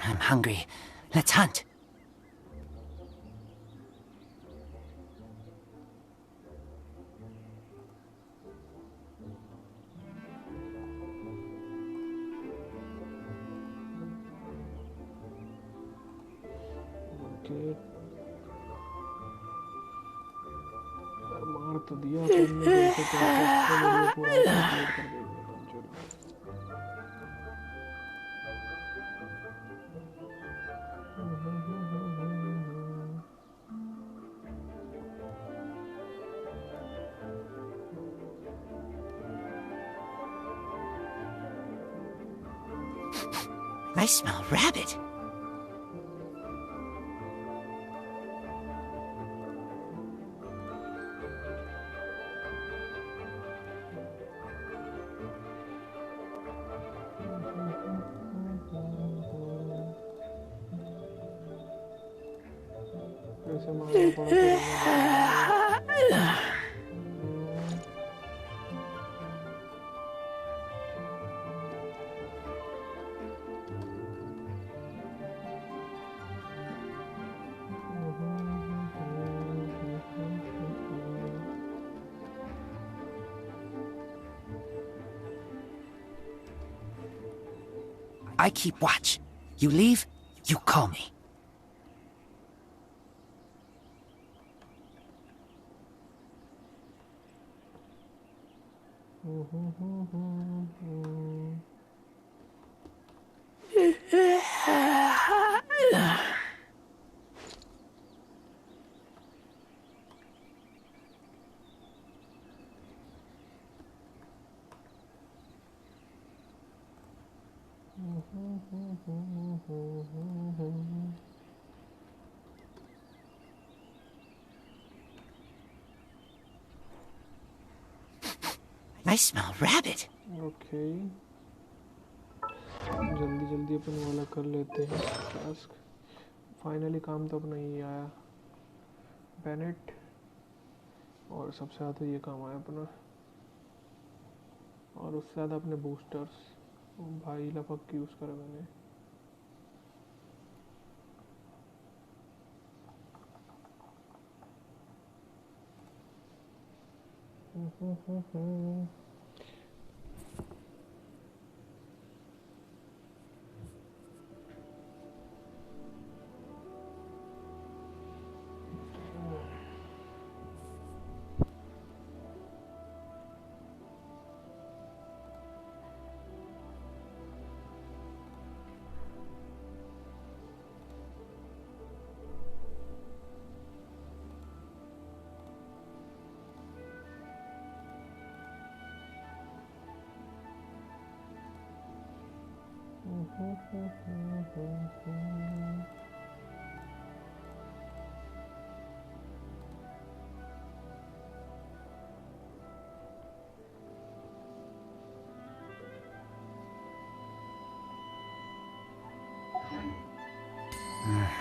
I'm hungry. Let's hunt. Okay. मार तो दिया तुमने जैसे क्या वीडियो पूरा कंप्लीट कर देंगे I smell rabbit. I keep watch. You leave, you call me. I smell rabbit. Okay. जल्दी जल्दी अपन वाला कर लेते हैं टास्क. फाइनली काम तो अपना ही आया. बेनेट और सबसे ज़्यादा ये काम आया अपना. और उससे ज़्यादा अपने बूस्टर्स. भाई लपक यूज़ करा मैंने.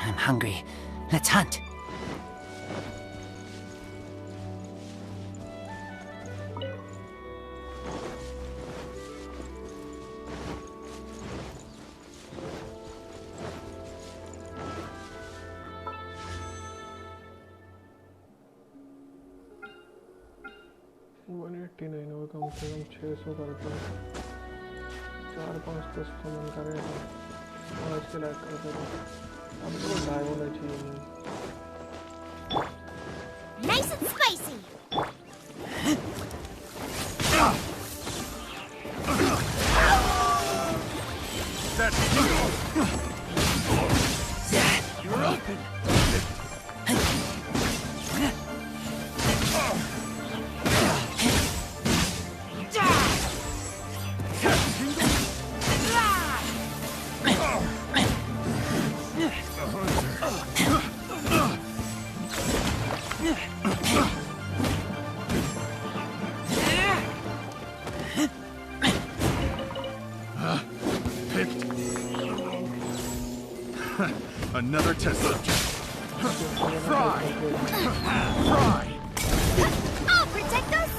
I'm hungry. Let's hunt. कम से कम 600 करता हूँ. 4-5 टेस्ट तो मन करेगा. और इसके लायक करते हैं. अब तो डाई होना चाहिए. Nice and spicy. You're open. Picked. Another test subject. Fry! Fry! I'll protect us!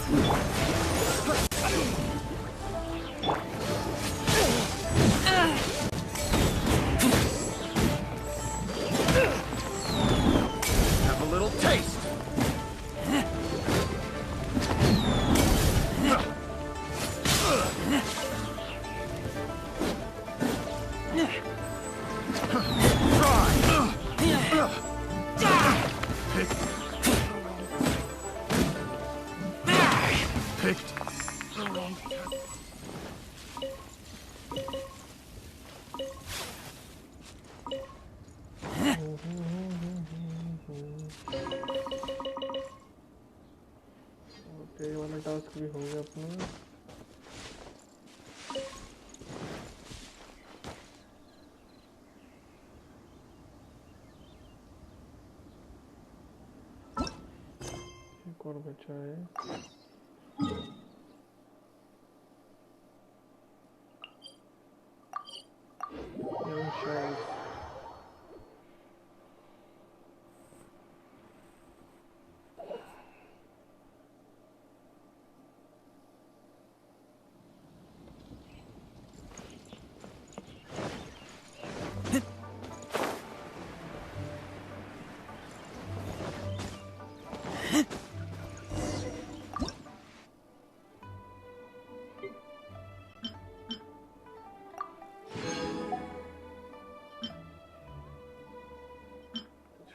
Have a little taste. Okay, ये वाला टास्क भी हो गया अपना। एक और बचा है।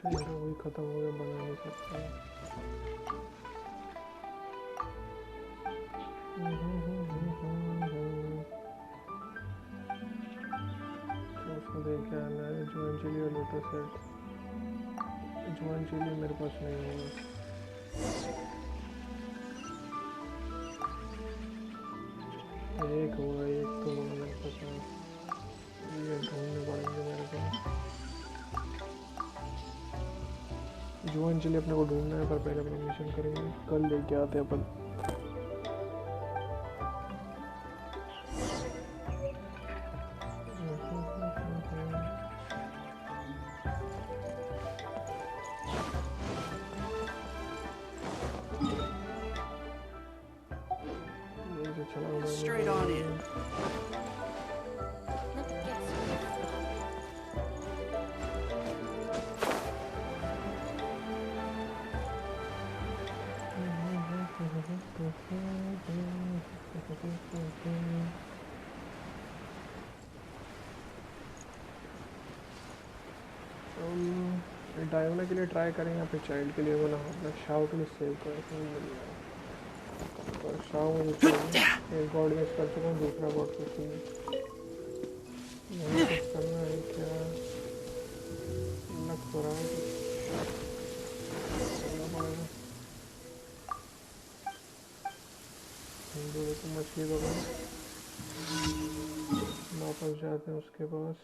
मेरा वही खत्म हो गया, बना नहीं सकता। तो उसको देख के आना है ज्वाइन चिली और लोटस सेट। ज्वाइन चिली मेरे पास नहीं होगा। एक होगा, एक तो होगा मेरे पास। ये ढूंढने पड़ेंगे मेरे को। ज्वाइन चिली अपने को ढूंढना है, पर पहले अपना मिशन करेंगे। कल लेके आते हैं अपन। Straight on in. डायमंड के लिए ट्राई करें या फिर चाइल्ड के लिए बोला अपना शाव के लिए सेव कर। और शाव में एक गॉड मिस कर चुका हूँ, दूसरा गॉड को करना है क्या लग तो रहा है। हिंदू तो मछली को वापस जाते हैं उसके पास।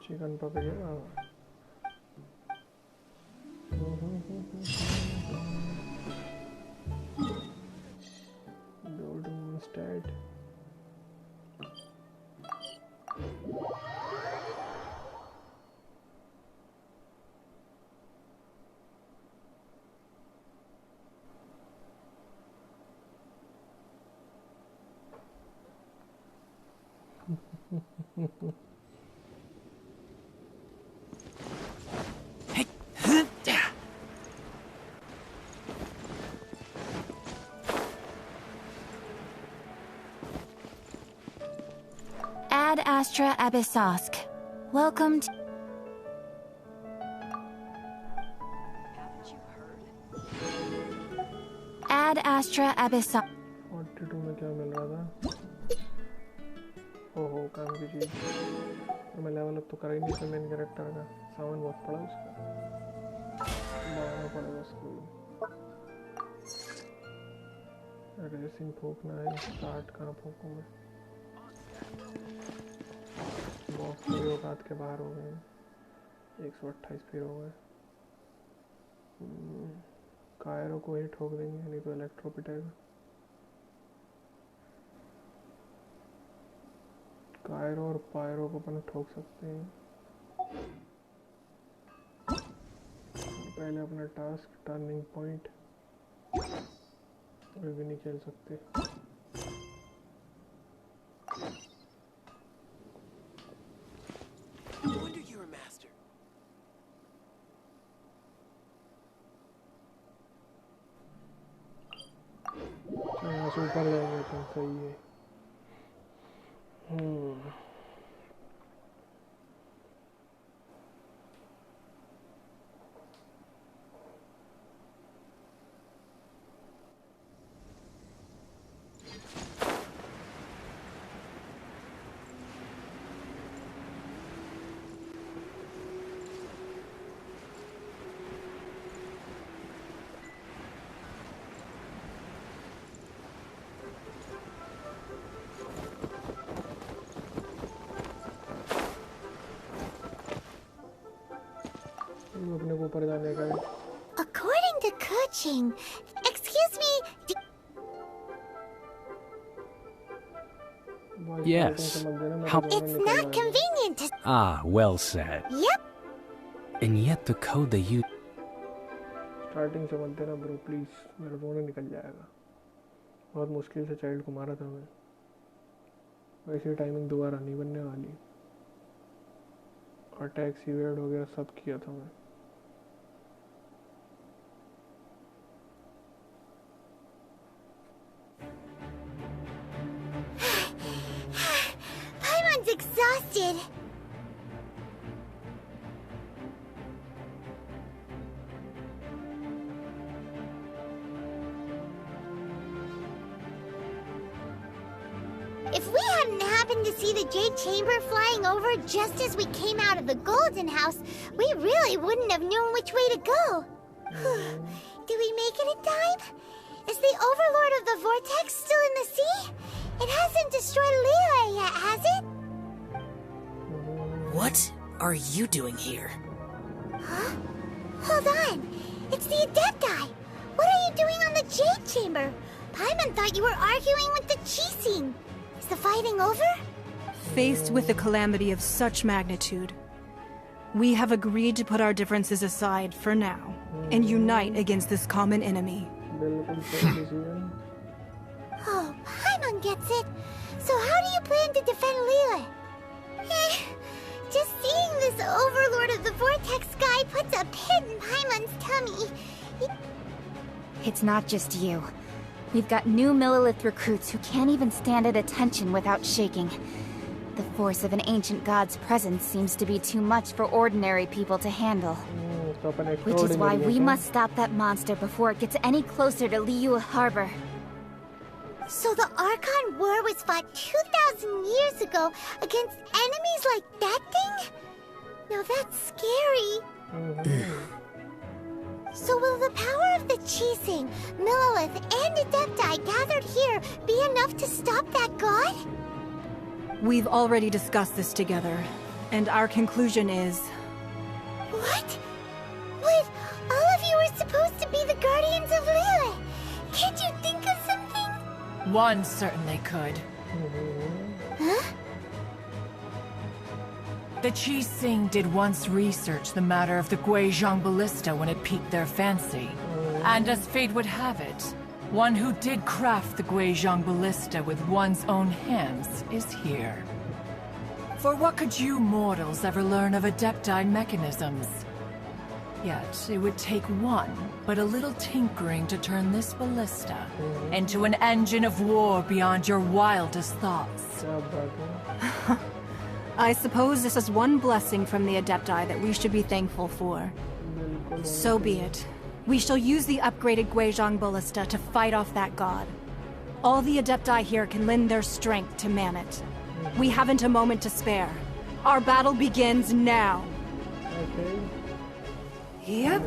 चिकन पकड़िए। golden mustard। Ad Astra Abyssosk. Welcome to... Ad Astra Abyssosk. 42 में क्या मिल रहा था? ओहो, काम की चीज। तो मैं लेवल अप तो कर ही नहीं था मेन कैरेक्टर का। सामान बहुत पड़ा उसका, बढ़ाना पड़ेगा उसको। रेसिंग फूकना है, स्टार्ट कहाँ फूकूँ मैं? बॉक्स की औकात के बाहर हो गए, 128 फिर हो गए। कायरो को ही ठोक देंगे, नहीं तो इलेक्ट्रो पिटेगा। कायरो और पायरो को अपन ठोक सकते हैं। पहले अपना टास्क टर्निंग पॉइंट भी नहीं खेल सकते। यहाँ से ऊपर जाएंगे तो सही है। अपने को ऊपर जाने का है। According to coaching, excuse me. Yes. How? It's not convenient to. Ah, well said. Yep. And yet the code they use. Starting से मत देना ब्रो प्लीज, मेरा रोना निकल जाएगा। बहुत मुश्किल से चाइल्ड को मारा था मैं। वैसी टाइमिंग दोबारा नहीं बनने वाली। अटैक सीवेड हो गया, सब किया था मैं। Paimon's exhausted. If we hadn't happened to see the Jade Chamber flying over just as we came out of the Golden House, we really wouldn't have known which way to go. Did we make it in time? Is the Overlord of the Vortex still in the sea? It hasn't destroyed Leela yet, has it? What are you doing here? Huh? Hold on. It's the Adepti. What are you doing on the Jade Chamber? Paimon thought you were arguing with the Chising. Is the fighting over? Faced with a calamity of such magnitude, we have agreed to put our differences aside for now and unite against this common enemy. Oh, Paimon gets it. So how do you plan to defend Leela? Just seeing this Overlord of the Vortex guy puts a pit in Paimon's tummy. It's not just you. We've got new Millilith recruits who can't even stand at attention without shaking. The force of an ancient god's presence seems to be too much for ordinary people to handle. Which is why we must stop that monster before it gets any closer to Liyue Harbor. So the Archon War was fought 2,000 years ago against enemies like that thing? Now that's scary. So will the power of the Chising, Millilith, and Adepti gathered here be enough to stop that god? We've already discussed this together, and our conclusion is... What? But all of you are supposed to be the guardians of Liyue. Can't you think of something? One certainly could. Huh? The Chising did once research the matter of the Guizhong Ballista when it piqued their fancy. And as fate would have it, one who did craft the Guizhong Ballista with one's own hands is here. For what could you mortals ever learn of Adepti mechanisms? Yet, it would take one, but a little tinkering to turn this ballista into an engine of war beyond your wildest thoughts. I suppose this is one blessing from the Adepti that we should be thankful for. So be it. We shall use the upgraded Guizhong Ballista to fight off that god. All the Adepti here can lend their strength to man it. We haven't a moment to spare. Our battle begins now. Okay. Yep.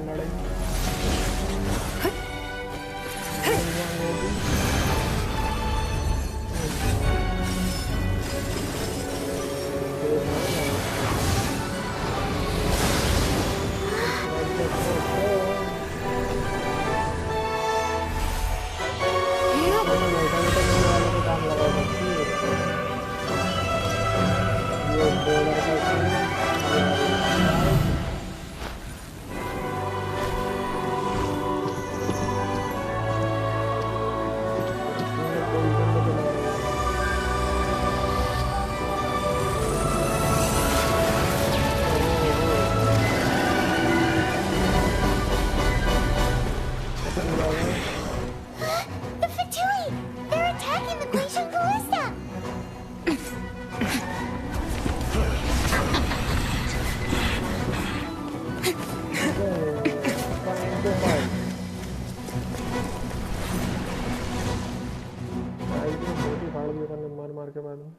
बाद में.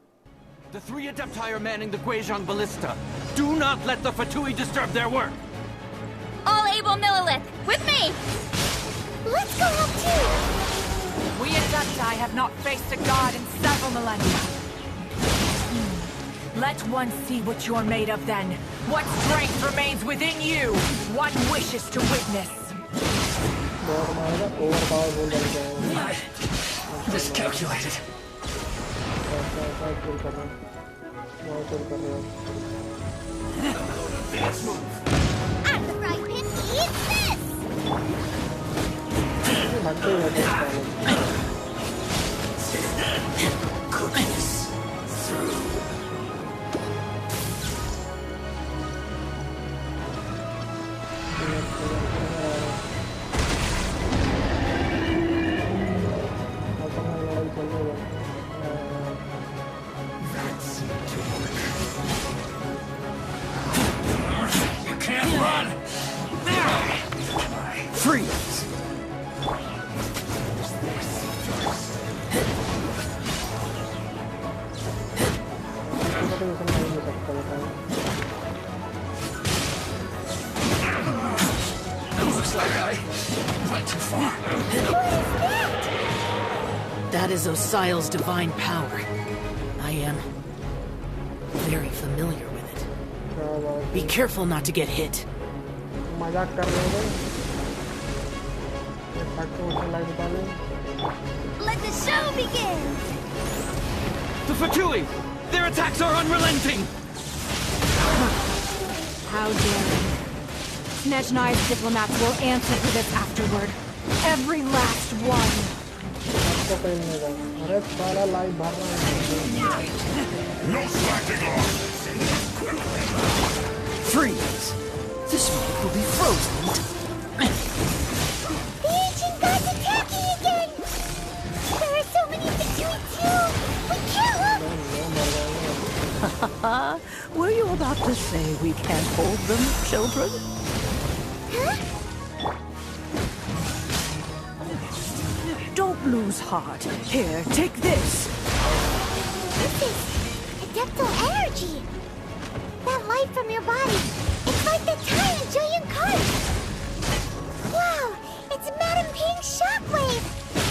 The 3 Adepti are manning the Guizhong Ballista. Do not let the Fatui disturb their work. All able Millilith, with me! Let's go help too! We Adepti have not faced a god in several millennia. Let one see what you're made of then. What strength remains within you. One wishes to witness. बहुत मारेगा, overpower बोल जाएगा. Miscalculated. ऐसा किल कर रहा है. बहुत किल कर रहा है. Out of the frying pan, eat this! भागते ही रहते हैं. Goodness. Through. That seemed to work. You can't run! Freeze! Looks like I went too far. That is Osial's divine power. I am very familiar with it. Be careful not to get hit. मजाक कर रहे हो? ये फट के उसे light डाले. Let the show begin! The Fatui! Their attacks are unrelenting! How dare you? Snezhnai's diplomats will answer for this afterward. Every last one. आपको कहीं नहीं जाएगा. अरे साला लाइट भर रहा है. No slacking off! Freeze! This world will be frozen. The ancient god's attacking again! There are so many between too! We can't look! Were you about to say we can't hold them, children? Huh? Don't lose heart. Here, take this. This is adeptal energy! That light from your body, it's like the tiny Julian card! Wow! It's Madame Ping's shockwave!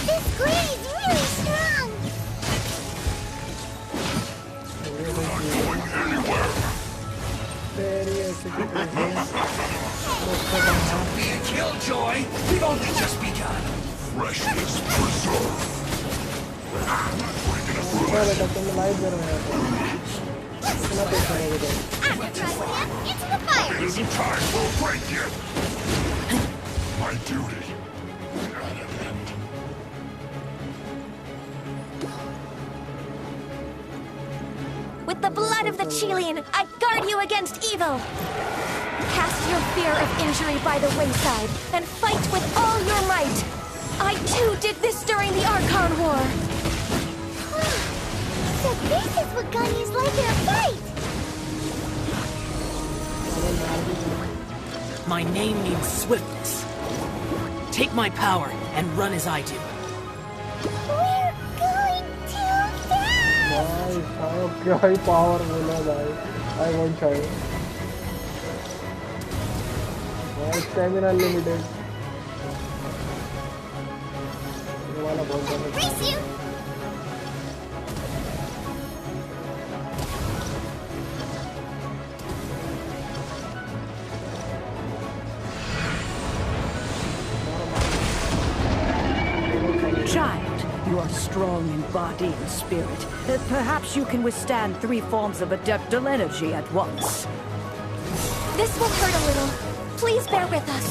This green is really strong! Be a killjoy! We've only just begun! Freshness preserved! बेटा तुम light दे रहे हो. इतना पैसा नहीं देगा. After trying him, into the fire! It isn't time for a break yet! My duty at an end. With the blood of the Chilean, I guard you against evil! Cast your fear of injury by the wayside, and fight with all your might! I too did this during the Archon War! So this is what Gunny's like in a fight! My name means swiftness. Take my power and run as I do. We're going to die! भाई साहब क्या ही power बोला भाई. I won't try. भाई stamina limited. ये वाला बहुत ज़्यादा. Brace you! Child, you are strong in body and spirit. Perhaps you can withstand 3 forms of adeptal energy at once. This will hurt a little. Please bear with us.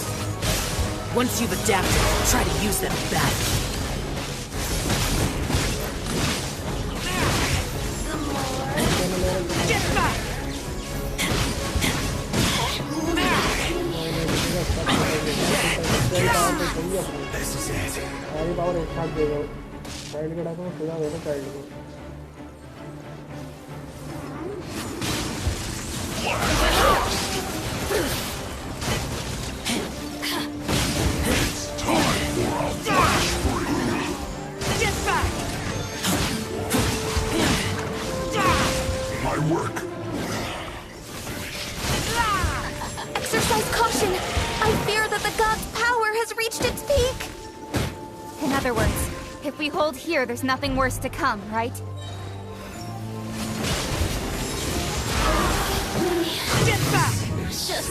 Once you've adapted, try to use them badly. Get back! This is it. सारी power एक साथ दे दो. Side के डाको सीधा दे दो side को. Get back! reached its peak! In other words, if we hold here, there's nothing worse to come, right? Get back! Just...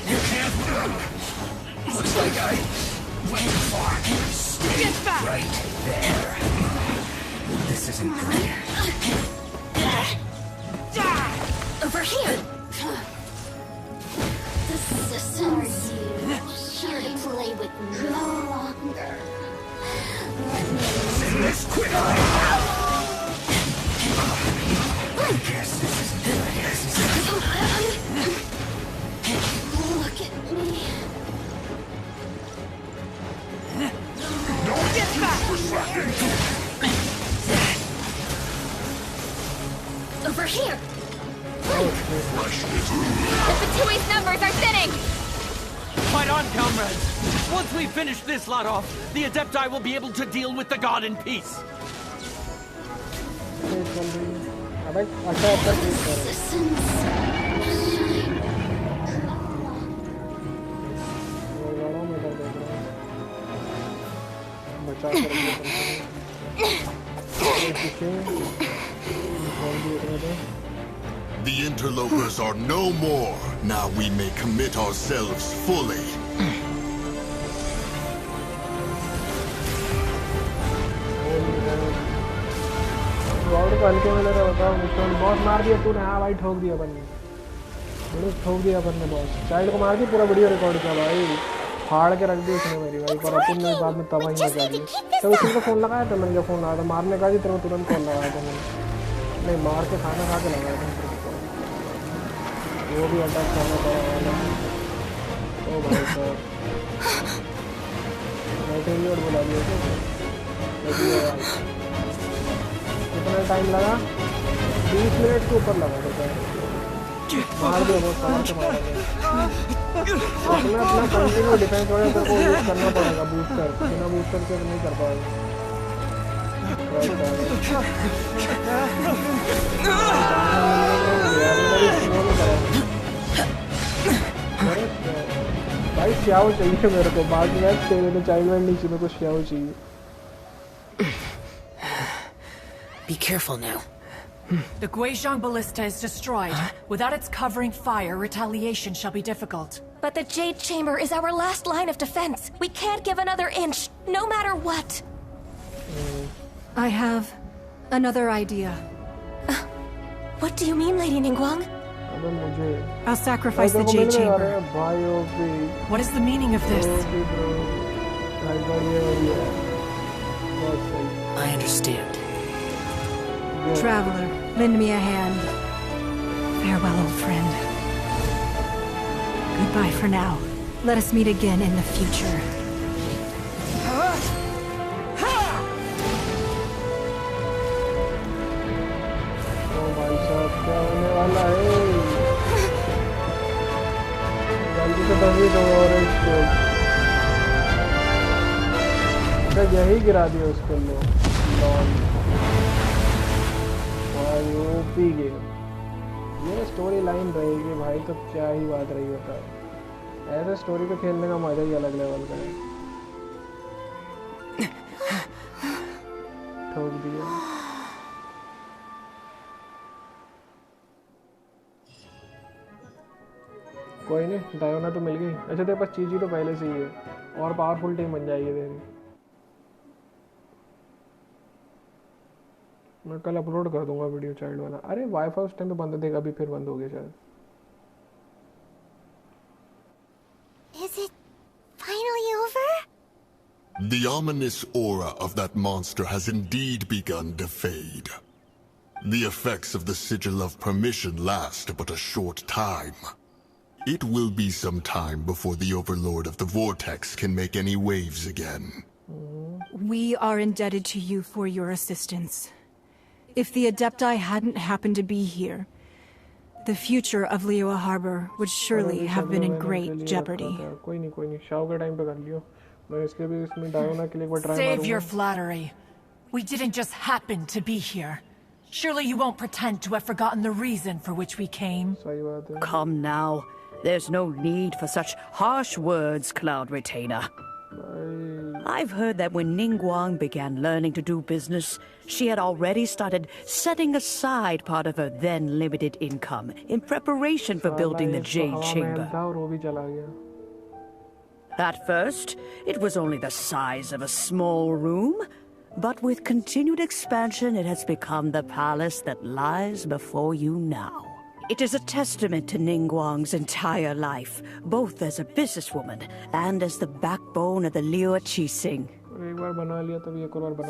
You can't. Looks like I went far. Get back! Right there. This isn't good. Over here! The systems here to play with no longer. Send this quickly! I guess this isn't good. Look at me. Don't Get back! Over here! The Fatui's numbers are thinning! Fight on, comrades! Once we finish this lot off, the Adepti will be able to deal with the god in peace. The interlopers are no more. Now we may commit ourselves fully. Boss मार दिया तूने। हाँ भाई ठोक दिया अपन ने, ठोक दिया अपन ने बॉस। चाइल्ड को मार दी, पूरा वीडियो रिकॉर्ड किया भाई, फाड़ के रख दी उसने मेरी भाई। पर अपन ने बाद में तबाही मचा दी। तो उसी को फोन लगाया था मैंने, जब फोन आया था मारने का, तेरे को तुरंत कॉल लगाया था मैंने। नहीं मार के खाना खा के लगाया था वो भी अटैक करना पड़ा वाला। ओ भाई साहब बैठे ही और बुला दिया था। कितना टाइम लगा? 20 मिनट के ऊपर लगा था। मार दिया बहुत सारा से मारा गया। अपना कंटिन्यू डिफेंस वगैरह तेरे को यूज करना पड़ेगा, बूस्टर। बिना बूस्टर से नहीं कर पाएगा। भाई श्याओ चाहिए मेरे को, बाद में तेरे तो चाइल्ड नहीं चाहिए, मेरे को श्याओ चाहिए। Be careful now. The Guizhong Ballista is destroyed. Without its covering fire, retaliation shall be difficult. But the Jade Chamber is our last line of defense. We can't give another inch, no matter what. I have another idea. What do you mean, Lady Ningguang? I'll sacrifice the Jade Chamber. What is the meaning of this? I understand. Traveler, lend me a hand. Farewell, old friend. Goodbye for now. Let us meet again in the future. यही गिरा दिया उसको लो। P गए। ये story line रहेगी भाई, तो क्या ही बात रही होता है। ऐसे स्टोरी पे खेलने का मजा ही अलग लेवल का है। ठोक दिया। कोई नहीं, डायोना तो मिल गई। अच्छा तेरे पास चीज़ ही तो पहले से ही है, और पावरफुल टीम बन जाएगी तेरी। मैं कल अपलोड कर दूंगा वीडियो चाइल्ड वाला। अरे वाईफाई उस टाइम पे बंद देगा, अभी फिर बंद हो गया शायद। Is it finally over? The ominous aura of that monster has indeed begun to fade. The effects of the Sigil of Permission last but a short time. It will be some time before the Overlord of the Vortex can make any waves again. We are indebted to you for your assistance. If the Adepti hadn't happened to be here, the future of Liyue Harbor would surely have been in great jeopardy. कोई नहीं Shao के time पे कर लियो। मैं इसके भी इसमें डायोना के लिए एक बार ट्राई मारूंगा। Save your flattery. We didn't just happen to be here. Surely you won't pretend to have forgotten the reason for which we came. Come now. There's no need for such harsh words, Cloud Retainer. I've heard that when Ningguang began learning to do business, she had already started setting aside part of her then limited income in preparation for building the Jade Chamber. At first, it was only the size of a small room, but with continued expansion, it has become the palace that lies before you now. It is a testament to Ningguang's entire life, both as a businesswoman and as the backbone of the Liyue Qixing.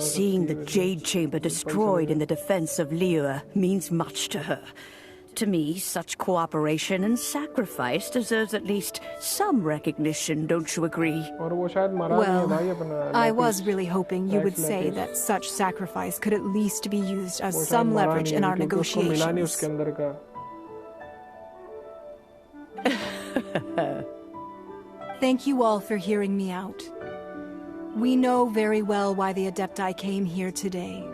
Seeing the Jade Chamber destroyed in the defense of Liyue means much to her. To me, such cooperation and sacrifice deserves at least some recognition, don't you agree? Well, I was really hoping you would say that such sacrifice could at least be used as some leverage in our negotiations. Thank you all for hearing me out. We know very well why the Adepti came here today.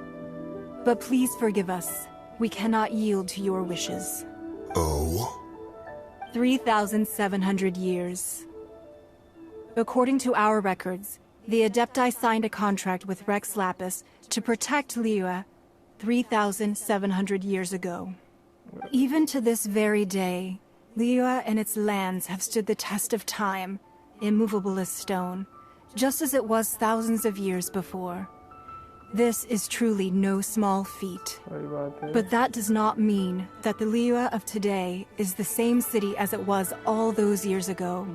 But please forgive us. We cannot yield to your wishes. Oh? 3,700 years. According to our records, the Adepti signed a contract with Rex Lapis to protect Liyue 3,700 years ago. Even to this very day, Liyue and its lands have stood the test of time, immovable as stone, just as it was thousands of years before. This is truly no small feat. But that does not mean that the Liyue of today is the same city as it was all those years ago.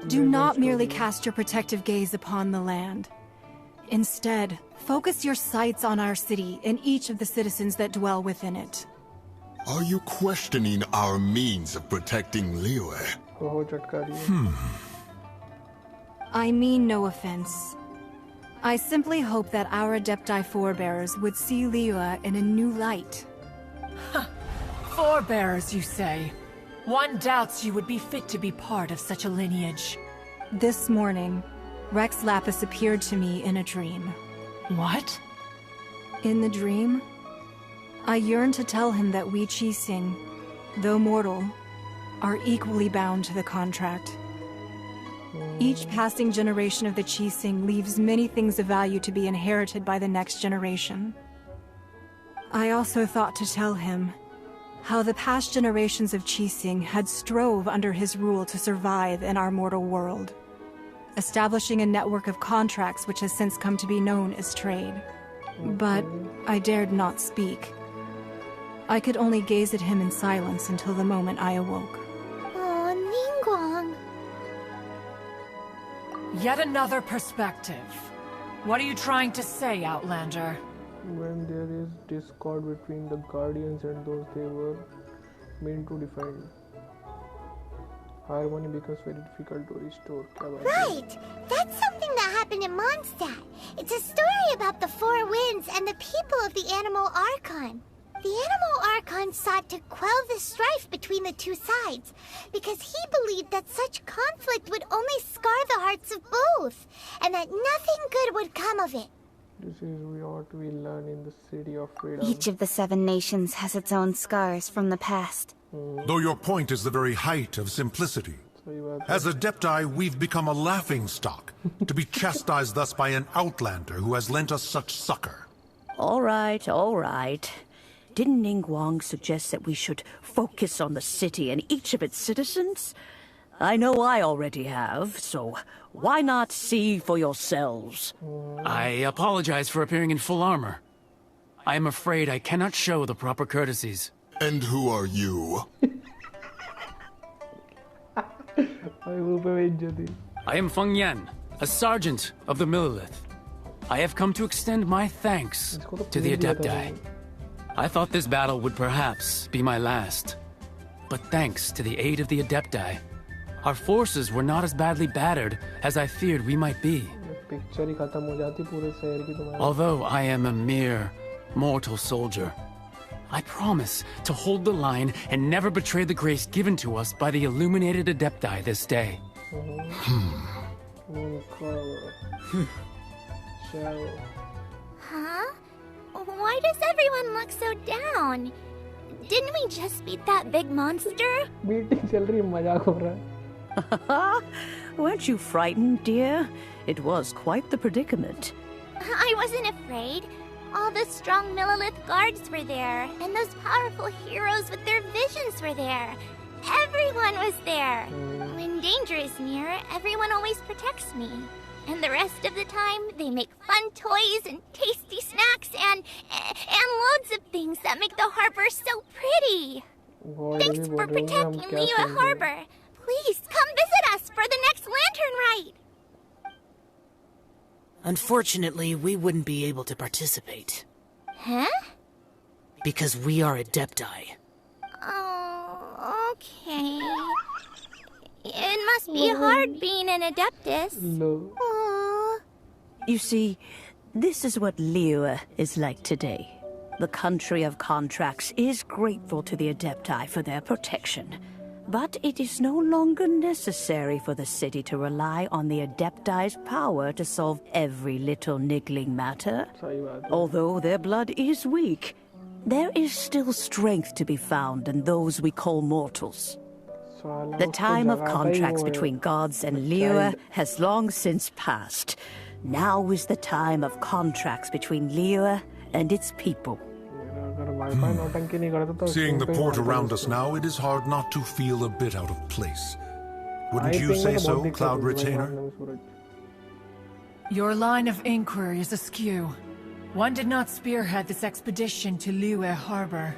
Do not merely cast your protective gaze upon the land. Instead, focus your sights on our city and each of the citizens that dwell within it. Are you questioning our means of protecting Liyue? I mean no offense. I simply hope that our Adepti forebears would see Liyue in a new light. Forebears, you say? One doubts you would be fit to be part of such a lineage. This morning, Rex Lapis appeared to me in a dream. What? In the dream, I yearned to tell him that we Qixing, though mortal, are equally bound to the contract. Each passing generation of the Qixing leaves many things of value to be inherited by the next generation. I also thought to tell him how the past generations of Qixing had strove under his rule to survive in our mortal world, establishing a network of contracts which has since come to be known as trade. But I dared not speak. I could only gaze at him in silence until the moment I awoke. Oh, Ningguang. Yet another perspective. What are you trying to say, Outlander? When there is discord between the Guardians and those they were meant to defend, harmony becomes very difficult to restore. Right! That's something that happened in Mondstadt. It's a story about the Four Winds and the people of the Animal Archon. The Animal Archon sought to quell the strife between the two sides, because he believed that such conflict would only scar the hearts of both, and that nothing good would come of it. This is what we learn in the City of Freedom. Each of the 7 nations has its own scars from the past. Though your point is the very height of simplicity. As Adepti, we've become a laughingstock, to be chastised thus by an Outlander who has lent us such succor. All right, all right. Didn't Ningguang suggest that we should focus on the city and each of its citizens? I know I already have, so why not see for yourselves? I apologize for appearing in full armor. I am afraid I cannot show the proper courtesies. And who are you? I am Feng Yan, a sergeant of the Millilith. I have come to extend my thanks to the Adepti. I thought this battle would perhaps be my last. But thanks to the aid of the Adepti, our forces were not as badly battered as I feared we might be. Although I am a mere mortal soldier, I promise to hold the line and never betray the grace given to us by the illuminated Adepti this day. Huh? Why does everyone look so down? Didn't we just beat that big monster? Meeting चल रही है, मजाक हो रहा है. Weren't you frightened, dear? It was quite the predicament. I wasn't afraid. All the strong Millilith guards were there, and those powerful heroes with their visions were there. Everyone was there. When danger is near, everyone always protects me. And the rest of the time, they make fun toys and tasty snacks and loads of things that make the harbor so pretty. Thanks for protecting Liyue Harbor. Please come visit us for the next lantern rite. Unfortunately, we wouldn't be able to participate. Huh? Because we are Adepti. Oh, okay. It must be hard being an Adeptus. No. You see, this is what Liyue is like today. The country of contracts is grateful to the Adepti for their protection. But it is no longer necessary for the city to rely on the Adepti's power to solve every little niggling matter. Although their blood is weak, there is still strength to be found in those we call mortals. The time of contracts between gods and Liyue has long since passed. Now is the time of contracts between Liyue and its people. Seeing the port around us now, it is hard not to feel a bit out of place. Wouldn't you say so, Cloud Retainer? Your line of inquiry is askew. One did not spearhead this expedition to Liyue Harbor.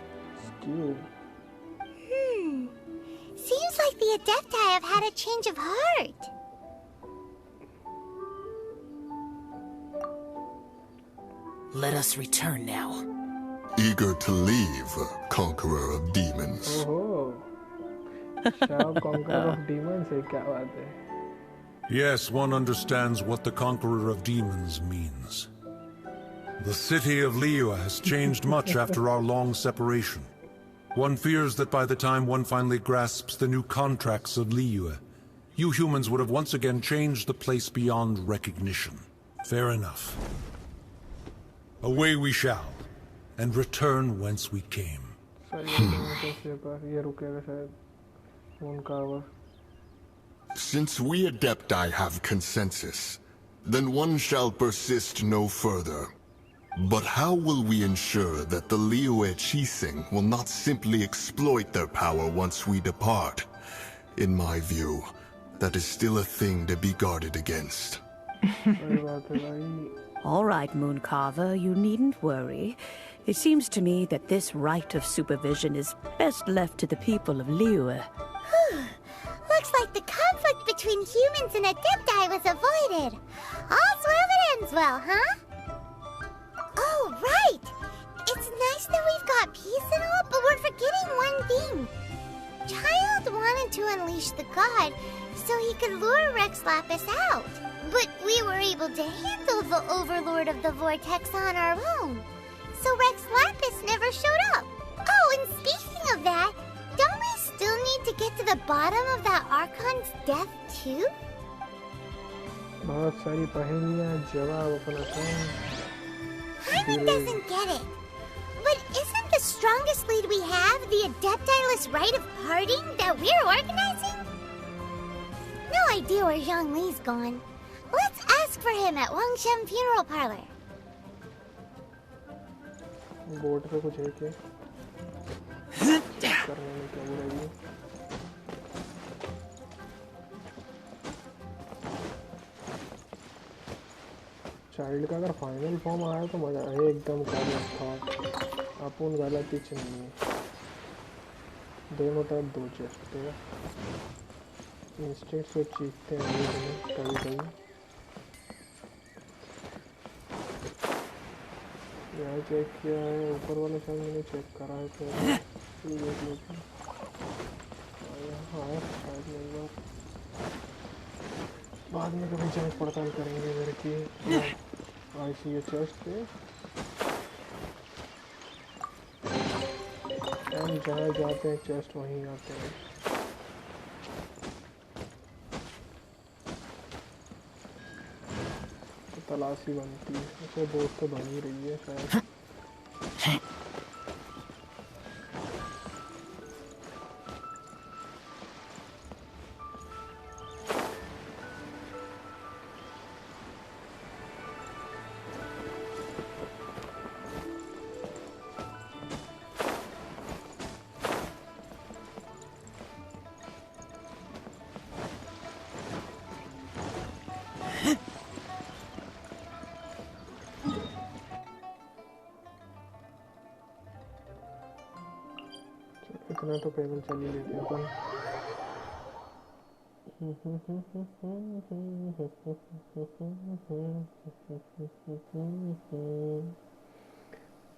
Seems like the Adepti have had a change of heart. Let us return now. Eager to leave, Conqueror of Demons. Oh, Conqueror of Demons है क्या बात है? Yes, one understands what the Conqueror of Demons means. The city of Liyue has changed much after our long separation. One fears that by the time one finally grasps the new contracts of Liyue, you humans would have once again changed the place beyond recognition. Fair enough. Away we shall, and return whence we came. Since we Adepti have consensus, then one shall persist no further. But how will we ensure that the Liyue Chising will not simply exploit their power once we depart? In my view, that is still a thing to be guarded against. All right, Mooncarver, you needn't worry. It seems to me that this right of supervision is best left to the people of Liyue. Looks like the conflict between humans and Adepti was avoided. All's well that ends well, huh? Oh, right! It's nice that we've got peace and all, but we're forgetting one thing. Child wanted to unleash the god so he could lure Rex Lapis out. But we were able to handle the Overlord of the Vortex on our own. So Rex Lapis never showed up. Oh, and speaking of that, don't we still need to get to the bottom of that Archon's death too? बहुत सारी पहेलियां जवाब अपना Hyman doesn't get it. But isn't the strongest lead we have the Adepti-less rite of parting that we're organizing? No idea where Zhang Li's gone. Let's ask for him at Wangshem Funeral Parlor. Board पे कुछ है क्या? करने में क्या बुराई है? Child का अगर फाइनल फॉर्म आया तो मजा है एकदम गलत था अपन गलत ही नहीं है दोनों तरफ दो चेस्ट थे इंस्टेंट से चीखते हैं कभी कभी यहाँ चेक किया है ऊपर वाले शायद मैंने चेक करा है तो देख लेते हैं यहाँ आया शायद नहीं बार बाद में कभी जांच पड़ताल करेंगे मेरे की आई सी चेस्ट पे हम जहाँ जाते हैं चेस्ट वहीं आते हैं तो तलाशी बनती है ऐसे बोर्ड तो बन ही रही है शायद इतना तो पेमेंट चल ही लेते हैं अपन।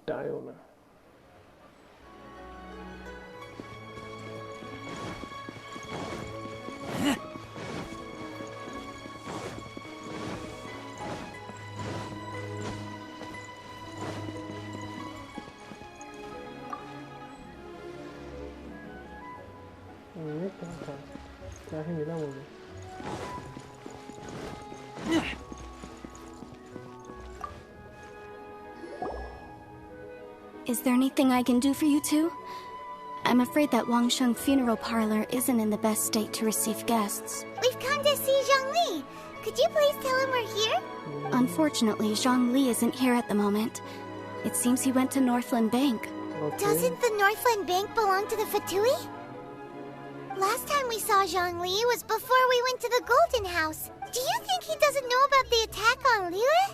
डायोना क्या ही मिला मुझे। Is there anything I can do for you two? I'm afraid that Wangsheng Funeral Parlor isn't in the best state to receive guests. We've come to see Zhongli. Could you please tell him we're here? Unfortunately, Zhongli isn't here at the moment. It seems he went to Northland Bank. Doesn't the Northland Bank belong to the Fatui? Last time we saw Zhongli was before we went to the Golden House. Do you think he doesn't know about the attack on Liyue?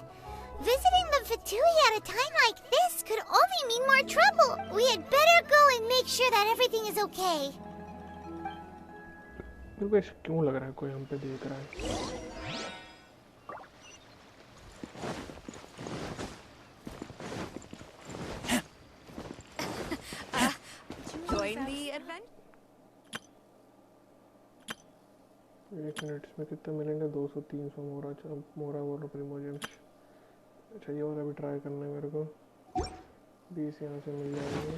Visiting the Fatui at a time like this could only mean more trouble. We had better go and make sure that everything is okay. मेरे को ऐसा क्यों लग रहा है कोई हम पे देख रहा है? Join the adventure. एक मिनट इसमें कितने मिलेंगे? 200-300 मोरा वो प्रीमोजेंस। अच्छा ये वाला भी ट्राई करना है मेरे को। 20 यहाँ से मिल जाएंगे।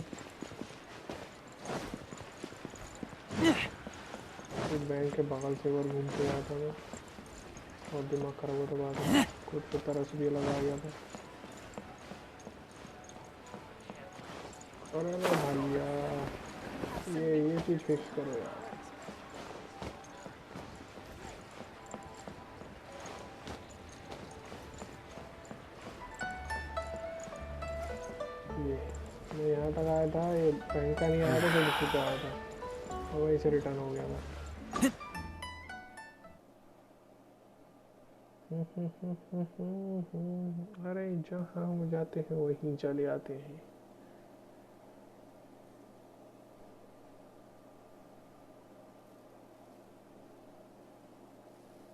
एक बैंक के बगल से बार घूम के आया था मैं और दिमाग खराब हुआ था बाद में। खुद को तरस भी लगा गया था। अरे ना भैया ये चीज़ फिक्स करो यार। मैं यहाँ तक आया था, ये बैंक का नहीं आया था, फिर इसके आया था और वहीं से रिटर्न हो गया था। अरे जहाँ हम जाते हैं वहीं चले आते हैं।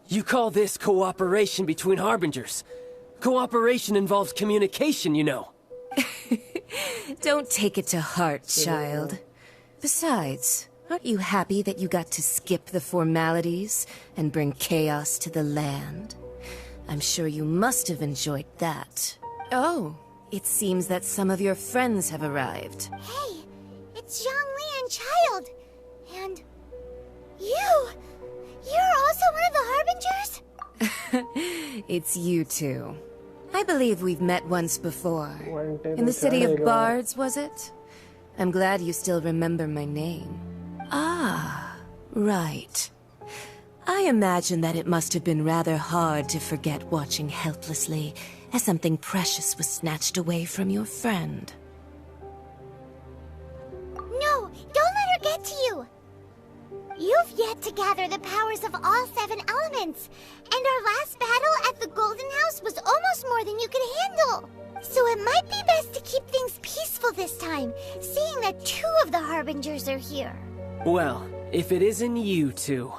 You call this cooperation between harbingers? Cooperation involves communication, you know. Don't take it to heart, child. Besides, aren't you happy that you got to skip the formalities and bring chaos to the land? I'm sure you must have enjoyed that. Oh, it seems that some of your friends have arrived. Hey, it's Zhongli and Child. And you! You're also one of the Harbingers? It's you two. I believe we've met once before. In the City of Bards, was it? I'm glad you still remember my name. Ah, right. I imagine that it must have been rather hard to forget watching helplessly as something precious was snatched away from your friend. No, don't let her get to you! You've yet to gather the powers of all 7 elements, and our last battle at the Golden House was almost more than you could handle. So it might be best to keep things peaceful this time, seeing that 2 of the Harbingers are here. Well, if it isn't you two.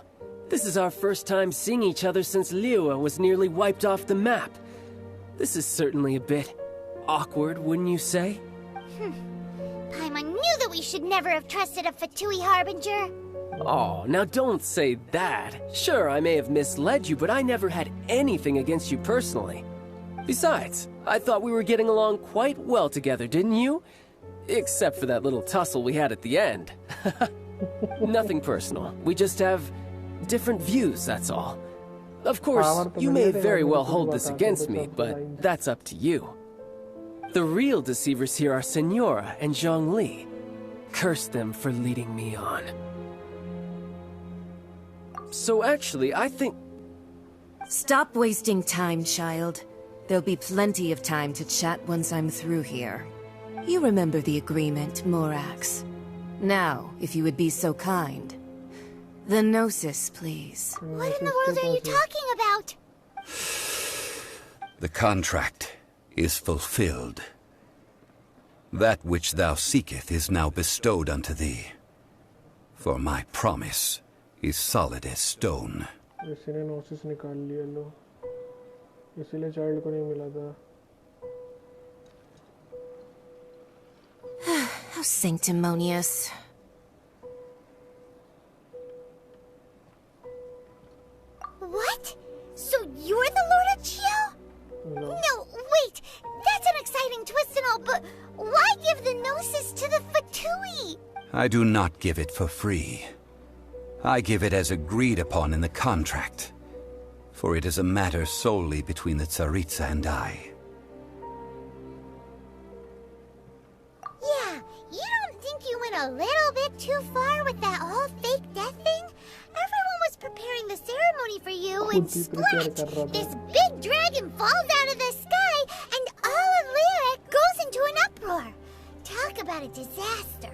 This is our first time seeing each other since Liyue was nearly wiped off the map. This is certainly a bit awkward, wouldn't you say? Paimon knew that we should never have trusted a Fatui Harbinger. Oh, now don't say that. Sure, I may have misled you, but I never had anything against you personally. Besides, I thought we were getting along quite well together, didn't you? Except for that little tussle we had at the end. Nothing personal. We just have different views, that's all. Of course, you may very well hold this against me, but that's up to you. The real deceivers here are Senora and Zhongli. Curse them for leading me on. So actually, I think... Stop wasting time, child. There'll be plenty of time to chat once I'm through here. You remember the agreement, Morax. Now, if you would be so kind. The Gnosis, please. What in the world are you talking about? The contract is fulfilled. That which thou seeketh is now bestowed unto thee. For my promise is solid as stone. इसने नोसिस निकाल लिया लो इसीलिए child को नहीं मिला था How sanctimonious. What? So you're the Lord of Chio? No, wait! That's an exciting twist and all, but why give the Gnosis to the Fatui? I do not give it for free. I give it as agreed upon in the contract, for it is a matter solely between the Tsaritsa and I. Yeah, you don't think you went a little bit too far with that whole fake death thing? Everyone was preparing the ceremony for you, and splash! This big dragon falls out of the sky, and all of Lyric goes into an uproar. Talk about a disaster.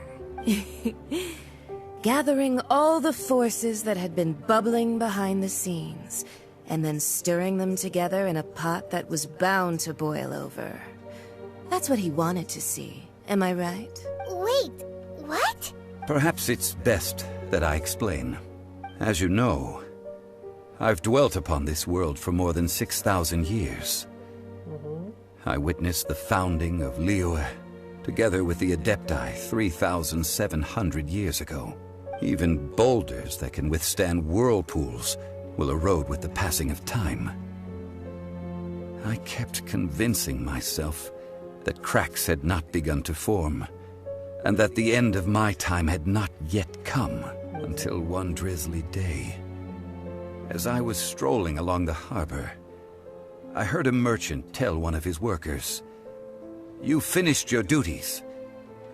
Gathering all the forces that had been bubbling behind the scenes, and then stirring them together in a pot that was bound to boil over. That's what he wanted to see, am I right? Wait, what? Perhaps it's best that I explain. As you know, I've dwelt upon this world for more than 6,000 years. I witnessed the founding of Liyue, together with the Adepti 3,700 years ago. Even boulders that can withstand whirlpools will erode with the passing of time. I kept convincing myself that cracks had not begun to form, and that the end of my time had not yet come, until one drizzly day. As I was strolling along the harbor, I heard a merchant tell one of his workers, "You finished your duties.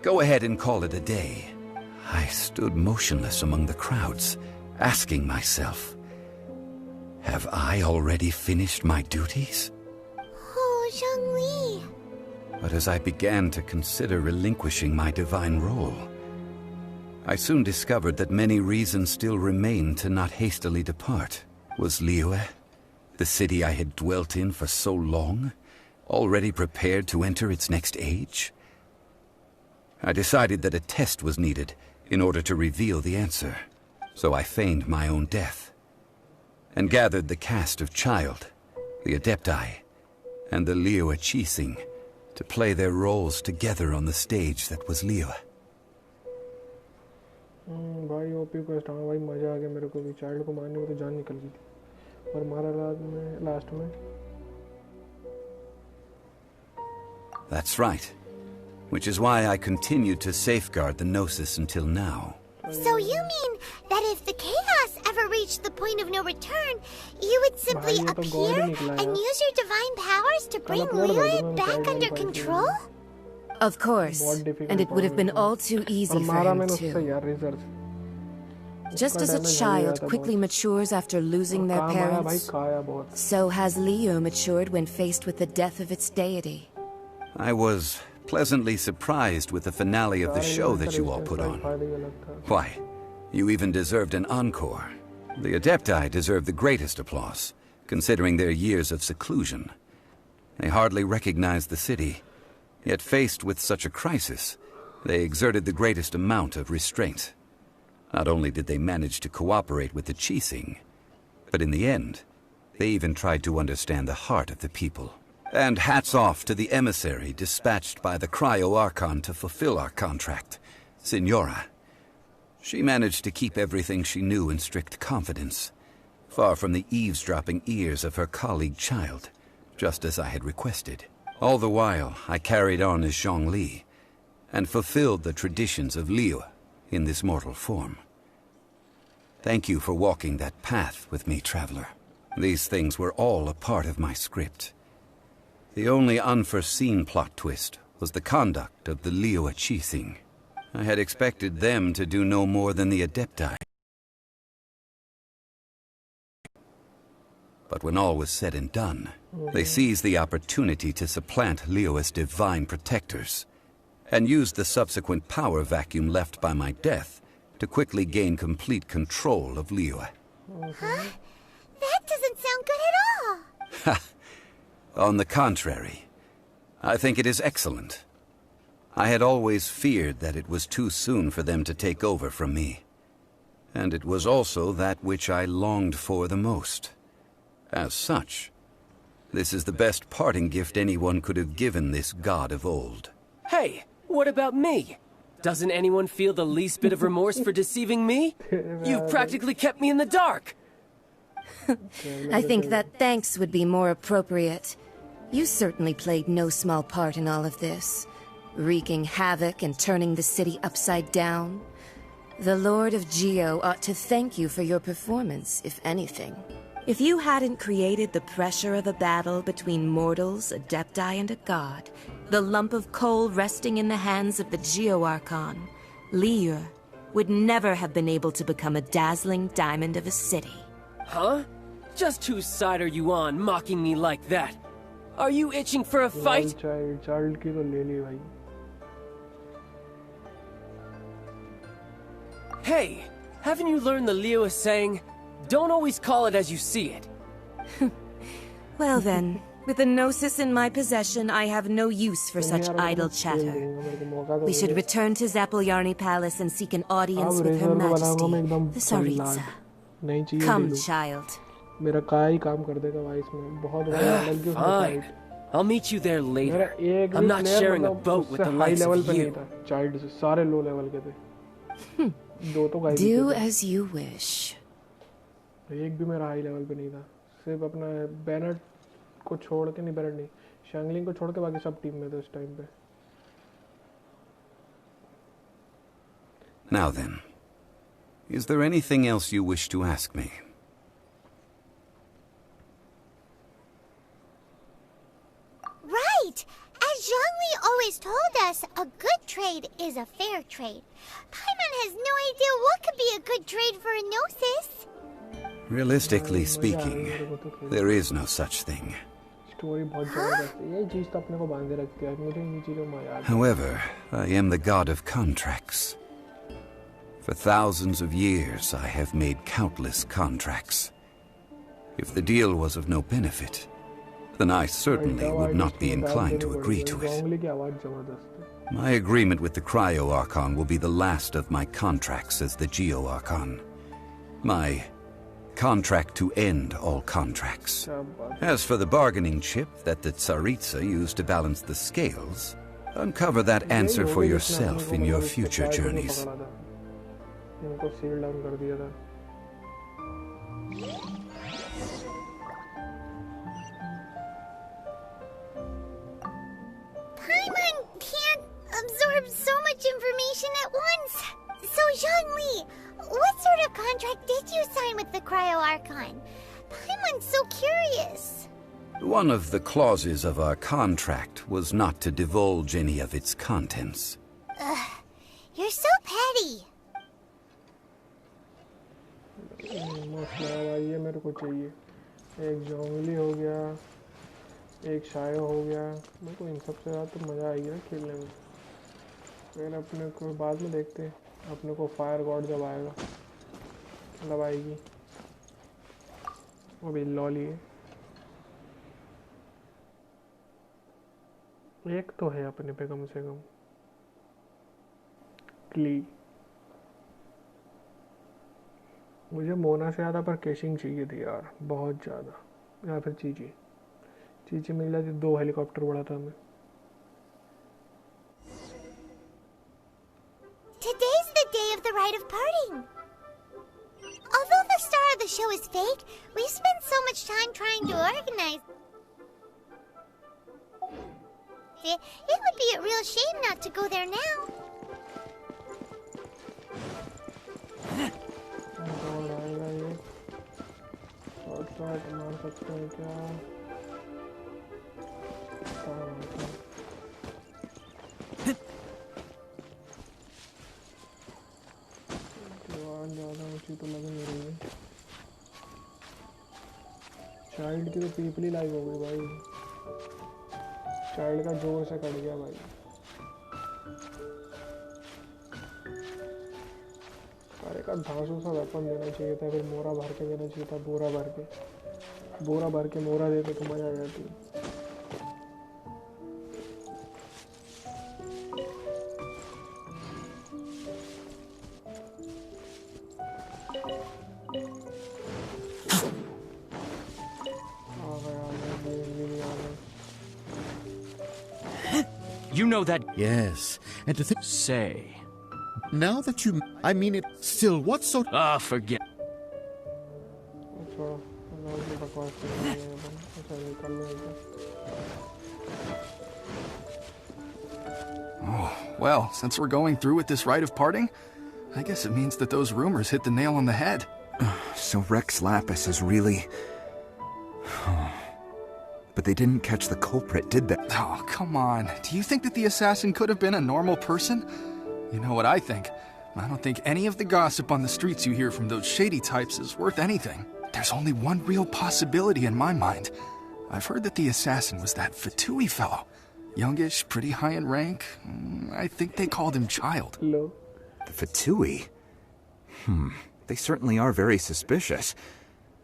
Go ahead and call it a day." I stood motionless among the crowds, asking myself, have I already finished my duties? Oh, Zhongli. But as I began to consider relinquishing my divine role, I soon discovered that many reasons still remained to not hastily depart. Was Liyue, the city I had dwelt in for so long, already prepared to enter its next age? I decided that a test was needed in order to reveal the answer, so I feigned my own death, and gathered the cast of Child, the Adepti, and the Liyue Qixing to play their roles together on the stage that was Liyue. भाई OP quest हाँ भाई मजा आ गया मेरे को भी child को मारने में तो जान निकल गई थी और मारा लास्ट में That's right. Which is why I continued to safeguard the Gnosis until now. So you mean that if the chaos ever reached the point of no return, you would simply appear and use your divine powers to bring Liyue back under control? Of course, and it would have been all too easy for him too. Just as a child quickly matures after losing their parents, so has Liyue matured when faced with the death of its deity. I was pleasantly surprised with the finale of the show that you all put on. Why, you even deserved an encore. The Adepti deserve the greatest applause, considering their years of seclusion. They hardly recognized the city, yet faced with such a crisis, they exerted the greatest amount of restraint. Not only did they manage to cooperate with the Qixing, but in the end, they even tried to understand the heart of the people. And hats off to the emissary dispatched by the Cryo-Archon to fulfill our contract, Senora. She managed to keep everything she knew in strict confidence, far from the eavesdropping ears of her colleague Child, just as I had requested. All the while, I carried on as Zhongli, and fulfilled the traditions of Liyue in this mortal form. Thank you for walking that path with me, Traveler. These things were all a part of my script. The only unforeseen plot twist was the conduct of the Liyue Qixing. I had expected them to do no more than the Adepti. But when all was said and done, they seized the opportunity to supplant Liyue's divine protectors, and used the subsequent power vacuum left by my death to quickly gain complete control of Liyue. Huh? That doesn't sound good at all! Ha! On the contrary, I think it is excellent. I had always feared that it was too soon for them to take over from me. And it was also that which I longed for the most. As such, this is the best parting gift anyone could have given this god of old. Hey, what about me? Doesn't anyone feel the least bit of remorse for deceiving me? You've practically kept me in the dark! I think that thanks would be more appropriate. You certainly played no small part in all of this, wreaking havoc and turning the city upside down. The Lord of Geo ought to thank you for your performance, if anything. If you hadn't created the pressure of a battle between mortals, Adepti, and a god, the lump of coal resting in the hands of the Geo Archon, Liyue, would never have been able to become a dazzling diamond of a city. Huh? Just whose side are you on, mocking me like that? Are you itching for a fight? Child की तो ले ली भाई. Hey, haven't you learned the Liyue saying, don't always call it as you see it? Well then, with the Gnosis in my possession, I have no use for such idle chatter. We should return to Zapoljarny Palace and seek an audience with Her Majesty, the Tsaritsa. Come, child. मेरा काय ही काम कर देगा भाई इसमें बहुत बड़ा लड़की उसमें. Fine. I'll meet you there later. I'm not sharing a boat with the likes of you. Child से सारे low level के थे. दो तो गाय. Do as you wish. एक भी मेरा हाई लेवल पे नहीं था. सिर्फ अपना बैनर को छोड़ के नहीं, बैनर नहीं, शैंगलिंग को छोड़ के बाकी सब टीम में थे उस टाइम पे. Now then, is there anything else you wish to ask me? Right! As Zhongli always told us, a good trade is a fair trade. Paimon has no idea what could be a good trade for a Gnosis. Realistically speaking, there is no such thing. However, I am the god of contracts. For thousands of years, I have made countless contracts. If the deal was of no benefit, then I certainly would not be inclined to agree to it. My agreement with the Cryo Archon will be the last of my contracts as the Geo Archon. My contract to end all contracts. As for the bargaining chip that the Tsaritsa used to balance the scales, uncover that answer for yourself in your future journeys. Paimon can't absorb so much information at once. So, Zhongli, what sort of contract did you sign with the Cryo Archon? Paimon's so curious. One of the clauses of our contract was not to divulge any of its contents. Ugh, you're so petty. ये मेरे को चाहिए. एक जोंगली हो गया, एक शायो हो गया. मेरे को इन सब से ज़्यादा तो मज़ा आएगा खेलने में. फिर अपने को बाद में देखते हैं. अपने को फायर गॉड जब आएगा मतलब आएगी वो भी लॉली है. एक तो है अपने पे कम से कम. क्ली. मुझे मोना से ज़्यादा पर केशिंग चाहिए थी यार, बहुत ज़्यादा. या फिर चीची. चीची मिल जाती 2 हेलीकॉप्टर बढ़ा था हमें. Today's the day of the rite of parting. Although the star of the show is fake, we spent so much time trying to organize it. It would be a real shame not to go there now. मार सकते हैं क्या? ऊंची तो लग नहीं रही है। चाइल्ड की तो पीपली लाइव हो गई भाई। चाइल्ड का जोर से कट गया भाई। अरे का धांसू सा वेपन देना चाहिए था, फिर मोरा भर के देना चाहिए था। बोरा भर के मोरा देते तो मजा आ जाती। You know that. Yes, and to think. Say. Now that you. I mean it. Still, what's so. Forget. Oh, well, since we're going through with this rite of parting, I guess it means that those rumors hit the nail on the head. So Rex Lapis is really... But they didn't catch the culprit, did they? Oh, come on. Do you think that the assassin could have been a normal person? You know what I think? I don't think any of the gossip on the streets you hear from those shady types is worth anything. There's only one real possibility in my mind. I've heard that the assassin was that Fatui fellow. Youngish, pretty high in rank. I think they called him Child. The Fatui? They certainly are very suspicious.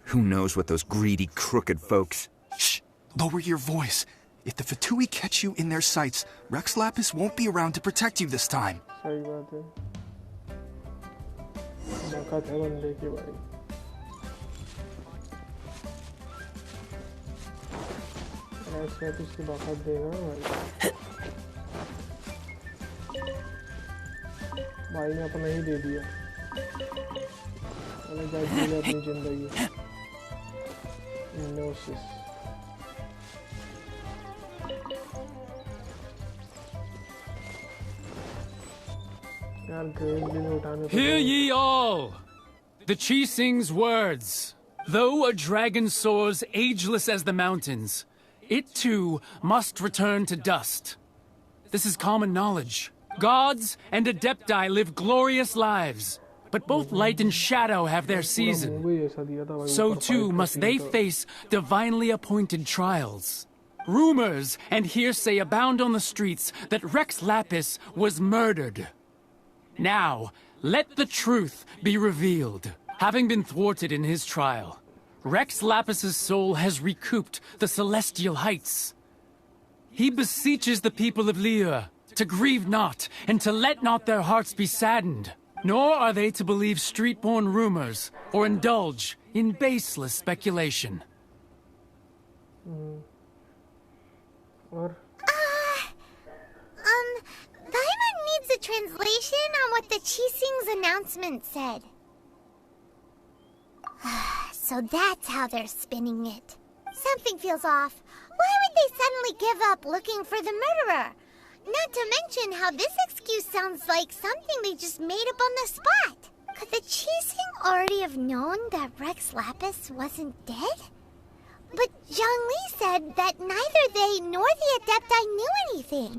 Who knows what those greedy, crooked folks... Shh! Lower your voice. If the Fatui catch you in their sights, Rex Lapis won't be around to protect you this time. सही बात है। मौका था बंदे की भाई। ऐसे किसी बात देगा भाई। भाई ने अपना ही दे दिया। अरे जाए जीले अपनी जिंदगी। Gnosis. Hear ye all! The Chi Sing's words. Though a dragon soars ageless as the mountains, it too must return to dust. This is common knowledge. Gods and Adepti live glorious lives, but both light and shadow have their season. So too must they face divinely appointed trials. Rumors and hearsay abound on the streets that Rex Lapis was murdered. Now, let the truth be revealed. Having been thwarted in his trial, Rex Lapis's soul has recouped the celestial heights. He beseeches the people of Liyue to grieve not and to let not their hearts be saddened. Nor are they to believe street-born rumors or indulge in baseless speculation. Paimon needs a translation on what the Chi Sing's announcement said. So that's how they're spinning it. Something feels off. Why would they suddenly give up looking for the murderer? Not to mention how this excuse sounds like something they just made up on the spot. Could the Chi Sing already have known that Rex Lapis wasn't dead? But Zhongli said that neither they nor the Adepti knew anything.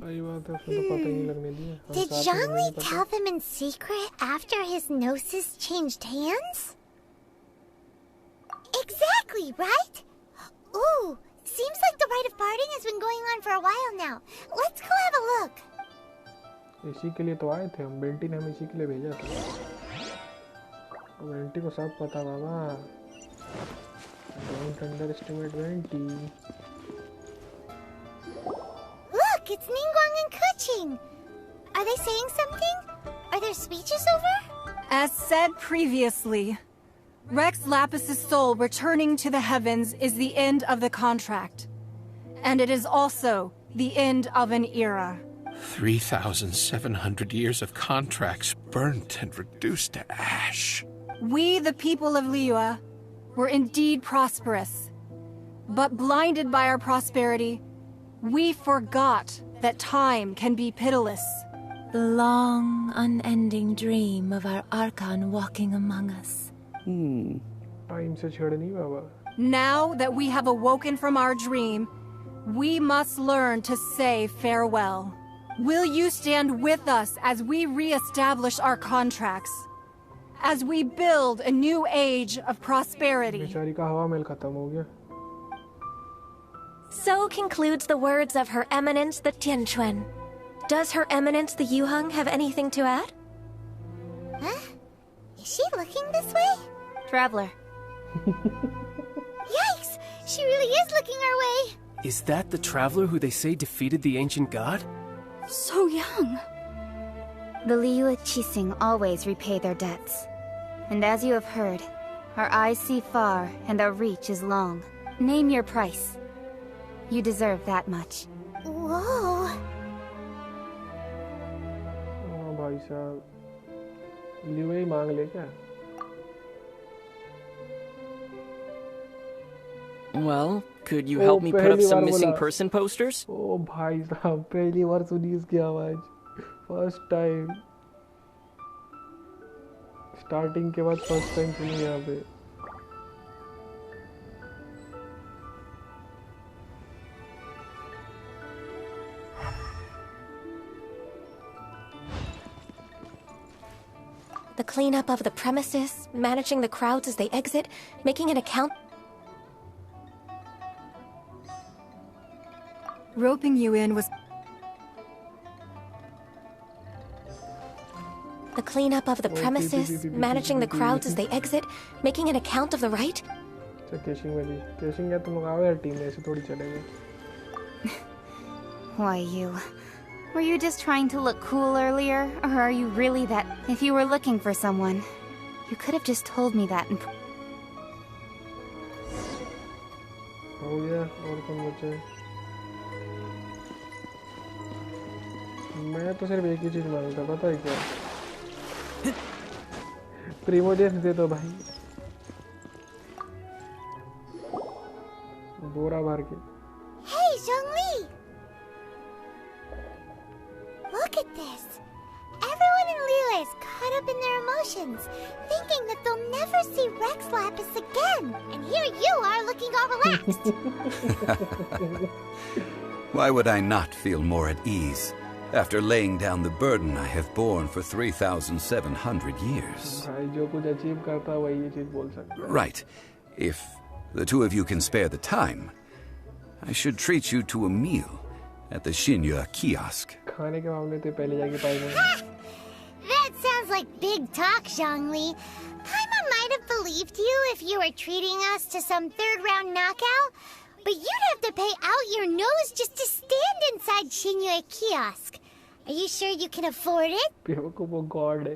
Did Zhongli tell them in secret after his gnosis changed hands? Exactly, right? Ooh, seems like the rite of parting has been going on for a while now. Let's go have a look. इसी के लिए तो आए थे हम। बेल्टी ने हमें इसी के लिए भेजा था। बेल्टी को सब पता बाबा। Don't underestimate Beल्टी। Look, it's Ningguang and Keqing. Are they saying something? Are their speeches over? As said previously, Rex Lapis's soul returning to the heavens is the end of the contract. And it is also the end of an era. 3,700 years of contracts burnt and reduced to ash. We, the people of Liyue, were indeed prosperous. But blinded by our prosperity, we forgot that time can be pitiless. The long, unending dream of our Archon walking among us. Now that we have awoken from our dream, we must learn to say farewell. Will you stand with us as we re-establish our contracts? as we build a new age of prosperity. बेचारी का हवा महल खत्म हो गया. So concludes the words of Her Eminence the Tianquan. Does Her Eminence the Yuheng have anything to add? Huh? Is she looking this way? Traveler. Yikes! She really is looking our way! Is that the traveler who they say defeated the ancient god? So young. The Liyue Qixing always repay their debts. And as you have heard, our eyes see far and our reach is long. Name your price. You deserve that much. Whoa! Oh, भाई साहब, लिवे ही मांग ले क्या? Well, could you help me put up some missing person posters? Oh, भाई साहब, पहली बार सुनी इसकी आवाज. First time. Starting के बाद first time सुनी यहाँ पे. The cleanup of the premises, managing the crowds as they exit, making an account. Roping you in was... The cleanup of the premises, managing the crowds as they exit, making an account of the right. Caching में भी. Caching या तुम लोग आओ यार team में ऐसे थोड़ी चलेंगे. Why you? Were you just trying to look cool earlier? Or are you really that? If you were looking for someone, you could have just told me that and... हो गया और कौन बचा है? मैं तो सिर्फ एक ही चीज मांगता, पता है क्या? प्रीमोजेस दे दो भाई. बोरा भर के. Hey, Zhongli! Look at this. Everyone in Liyue is caught up in their emotions, thinking that they'll never see Rex Lapis again. And here you are looking all relaxed. Why would I not feel more at ease after laying down the burden I have borne for 3,700 years? भाई जो कुछ achieve करता है वही ये चीज बोल सकता है. Right. If the two of you can spare the time, I should treat you to a meal at the Shinya kiosk. खाने के मामले तो पहले जाके पाएंगे. That sounds like big talk, Zhongli. Paimon might have believed you if you were treating us to some third-round knockout, but you'd have to pay out your nose just to stand inside Shinya kiosk. Are you sure you can afford it? बेवकूफ वो God है.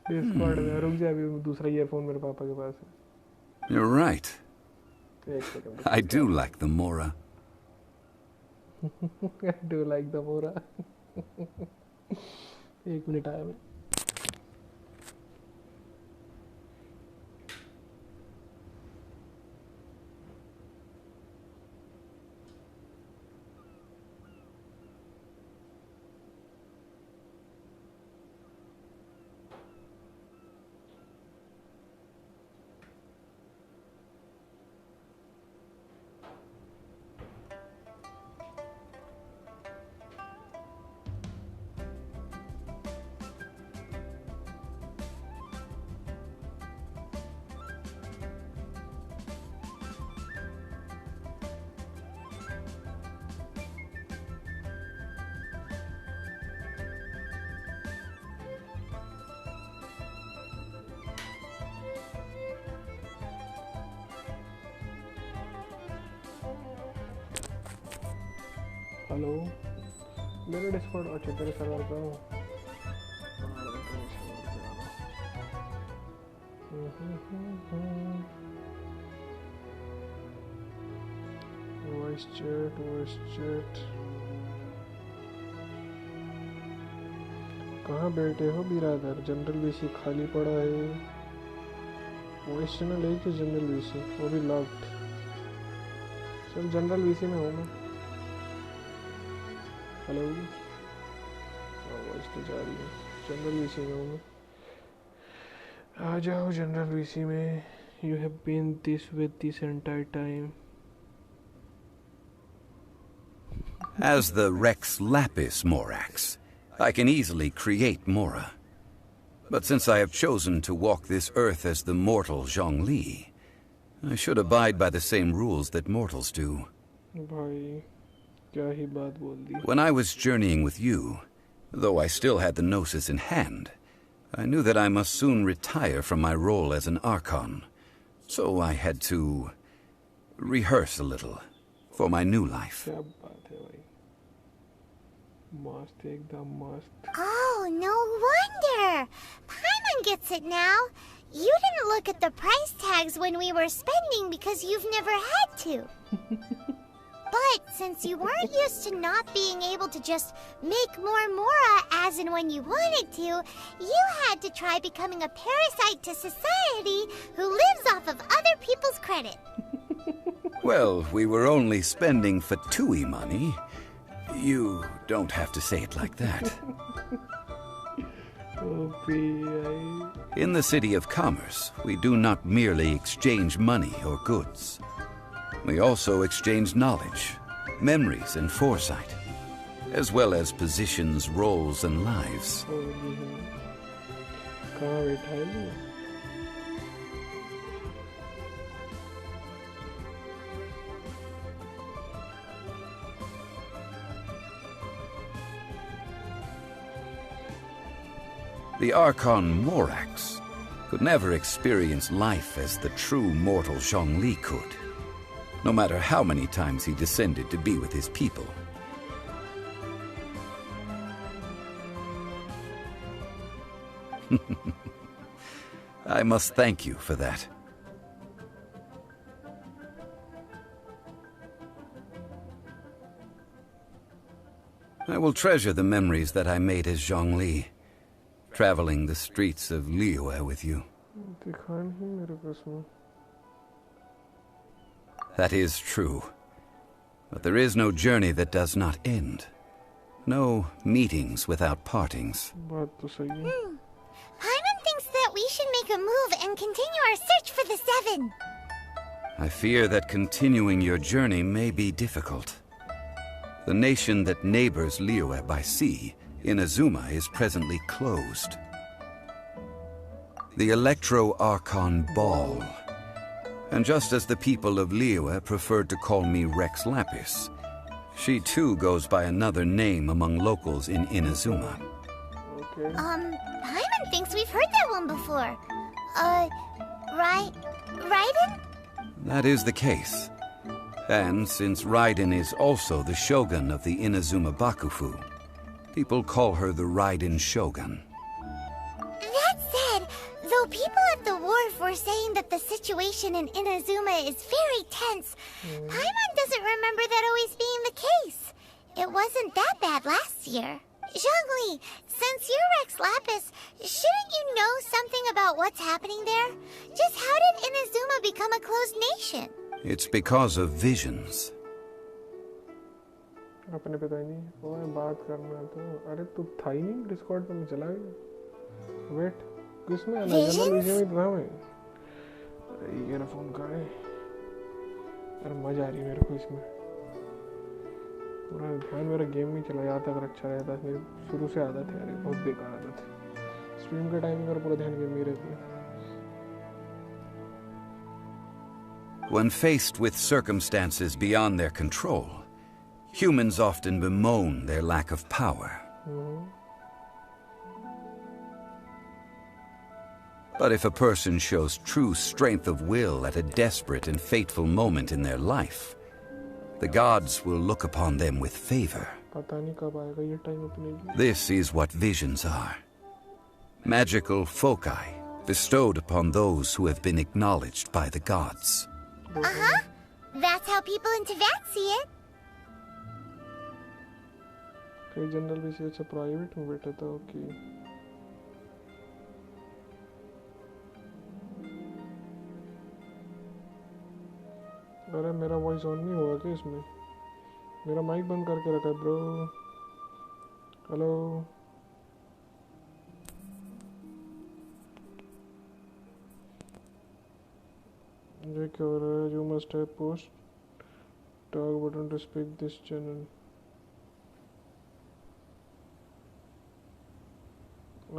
Discord में रुक जा, अभी दूसरा earphone मेरे पापा के पास है. You're right. I do like the Mora. I do like the Mora. एक मिनट आया मैं. हेलो मेरे डिस्कॉर्ड अच्छा तेरे सर्वर पे हूँ. वॉइस चैट कहाँ बैठे हो बिरादर? जनरल बीसी खाली पड़ा है. वॉइस चैनल है कि जनरल बीसी? वो भी लॉक्ड. चल जनरल बीसी में हूँ मैं. हेलो आवाज तो जा रही है. जनरल वीसी में हूँ मैं. आ जाओ जनरल वीसी में. You have been this with this entire time. As the Rex Lapis Morax, I can easily create Mora. But since I have chosen to walk this earth as the mortal Zhongli, I should abide by the same rules that mortals do. भाई क्या ही बात बोल दी. When I was journeying with you, though I still had the Gnosis in hand, I knew that I must soon retire from my role as an Archon. So I had to rehearse a little for my new life. क्या बात है भाई. मस्त एकदम मस्त. Oh, no wonder! Paimon gets it now. You didn't look at the price tags when we were spending because you've never had to. But since you weren't used to not being able to just make more Mora as and when you wanted to, you had to try becoming a parasite to society who lives off of other people's credit. Well, we were only spending Fatui money. You don't have to say it like that. In the City of Commerce, we do not merely exchange money or goods. We also exchange knowledge, memories, and foresight, as well as positions, roles, and lives. The Archon Morax could never experience life as the true mortal Zhongli could, no matter how many times he descended to be with his people. I must thank you for that. I will treasure the memories that I made as Zhongli, traveling the streets of Liyue with you. That is true. But there is no journey that does not end. No meetings without partings. Paimon thinks that we should make a move and continue our search for the Seven. I fear that continuing your journey may be difficult. The nation that neighbors Liyue by sea, Inazuma, is presently closed. The Electro-Archon Ball. And just as the people of Liyue preferred to call me Rex Lapis, she too goes by another name among locals in Inazuma. Paimon thinks we've heard that one before. Raiden? That is the case. And since Raiden is also the Shogun of the Inazuma Bakufu, people call her the Raiden Shogun. That said, though people at the wharf were saying that the situation in Inazuma is very tense, Paimon doesn't remember that always being the case. It wasn't that bad last year. Zhongli, since you're Rex Lapis, shouldn't you know something about what's happening there? Just how did Inazuma become a closed nation? It's because of visions. अपने पता ही नहीं वो बात करना तो अरे तू था ही नहीं डिस्कॉर्ड पे मैं चला गया वेट किसमें आना जनरल विषय में था मैं अरे ईयरफोन का है अरे मजा आ रही है मेरे को इसमें पूरा ध्यान मेरा गेम में चला जाता अगर अच्छा रहता मेरे शुरू से आदत है यार बहुत बेकार आदत है स्ट्रीम के टाइम मेरा पूरा ध्यान गेम में रहता है. When faced with circumstances beyond their control, humans often bemoan their lack of power. But if a person shows true strength of will at a desperate and fateful moment in their life, the gods will look upon them with favor. This is what visions are. Magical foci bestowed upon those who have been acknowledged by the gods. Uh-huh. That's how people in Teyvat see it. कई general भी से अच्छा private में बैठा था okay अरे मेरा voice on नहीं हुआ क्या इसमें मेरा माइक बंद करके रखा है ब्रो हेलो ये क्या हो रहा है you must have push to talk button to speak this channel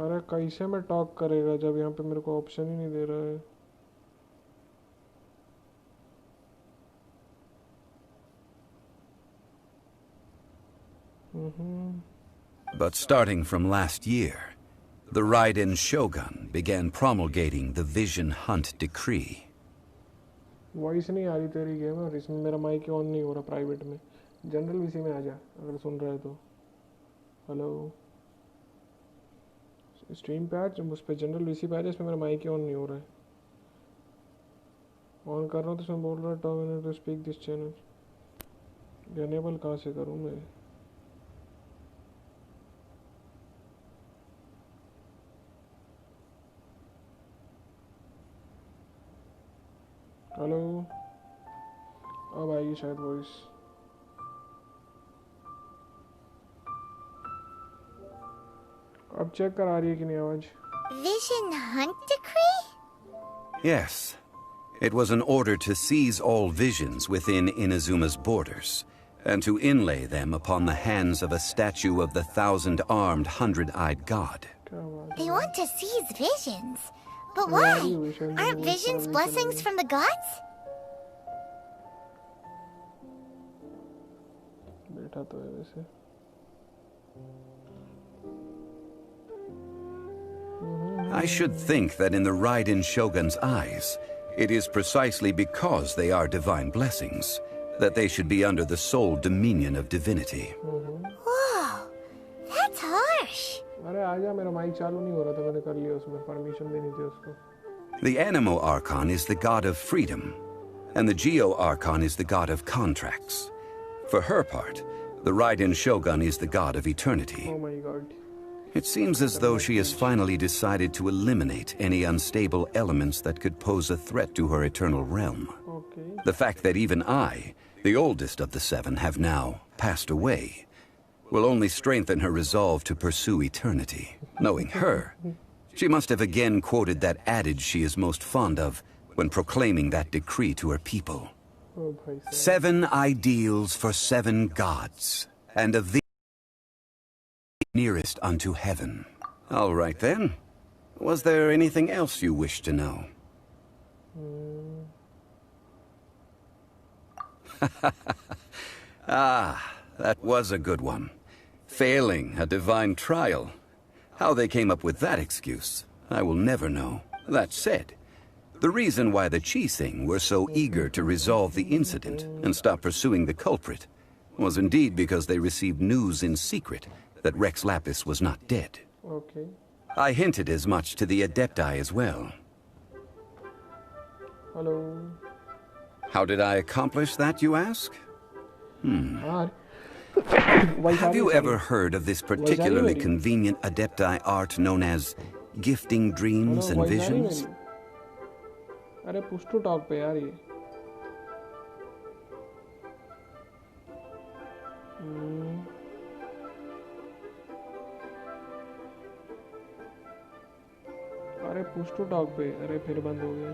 अरे कैसे मैं टॉक करेगा जब यहाँ पे मेरे को ऑप्शन ही नहीं दे रहा है. But starting from last year, the Raiden Shogun began promulgating the Vision Hunt Decree. Voice नहीं आ रही तेरी गेम और इसमें मेरा माइक ऑन नहीं हो रहा प्राइवेट में. जनरल वीसी में आ जा अगर सुन रहा है तो. हेलो स्ट्रीम पे आज उस पर जनरल वीसी पे आ जा. इसमें मेरा माइक ऑन नहीं हो रहा है. ऑन कर रहा हूँ तो इसमें बोल रहा है terminate to speak this channel. Enable कहाँ से करूँ मैं. हेलो अब आएगी शायद वॉइस. अब चेक करा रही है कि नहीं आवाज. Vision Hunt Decree? Yes. It was an order to seize all visions within Inazuma's borders, and to inlay them upon the hands of a statue of the 1,000-armed, 100-eyed god. They want to seize visions. But why? Aren't visions blessings from the gods? बैठा तो है वैसे. I should think that in the Raiden Shogun's eyes, it is precisely because they are divine blessings that they should be under the sole dominion of divinity. Whoa, that's harsh. अरे आजा मेरा mic चालू नहीं हो रहा था मैंने कर लिया उसमें परमिशन देनी थी उसको. The Anemo Archon is the god of freedom, and the Geo Archon is the god of contracts. For her part, the Raiden Shogun is the god of eternity. Oh my god. It seems as though she has finally decided to eliminate any unstable elements that could pose a threat to her eternal realm. Okay. The fact that even I, the oldest of the seven, have now passed away, will only strengthen her resolve to pursue eternity. Knowing her, she must have again quoted that adage she is most fond of when proclaiming that decree to her people. 7 ideals for 7 gods, and of these nearest unto heaven. All right then. Was there anything else you wish to know? Ah, that was a good one. Failing a divine trial. How they came up with that excuse, I will never know. That said, the reason why the Chising were so eager to resolve the incident and stop pursuing the culprit was indeed because they received news in secret that Rex Lapis was not dead. Okay. I hinted as much to the Adepti as well. Hello. How did I accomplish that, you ask? Have you ever heard of this particularly convenient Adepti art known as gifting dreams and visions? अरे push to talk पे यार ये. अरे push to talk पे. अरे फिर बंद हो गया.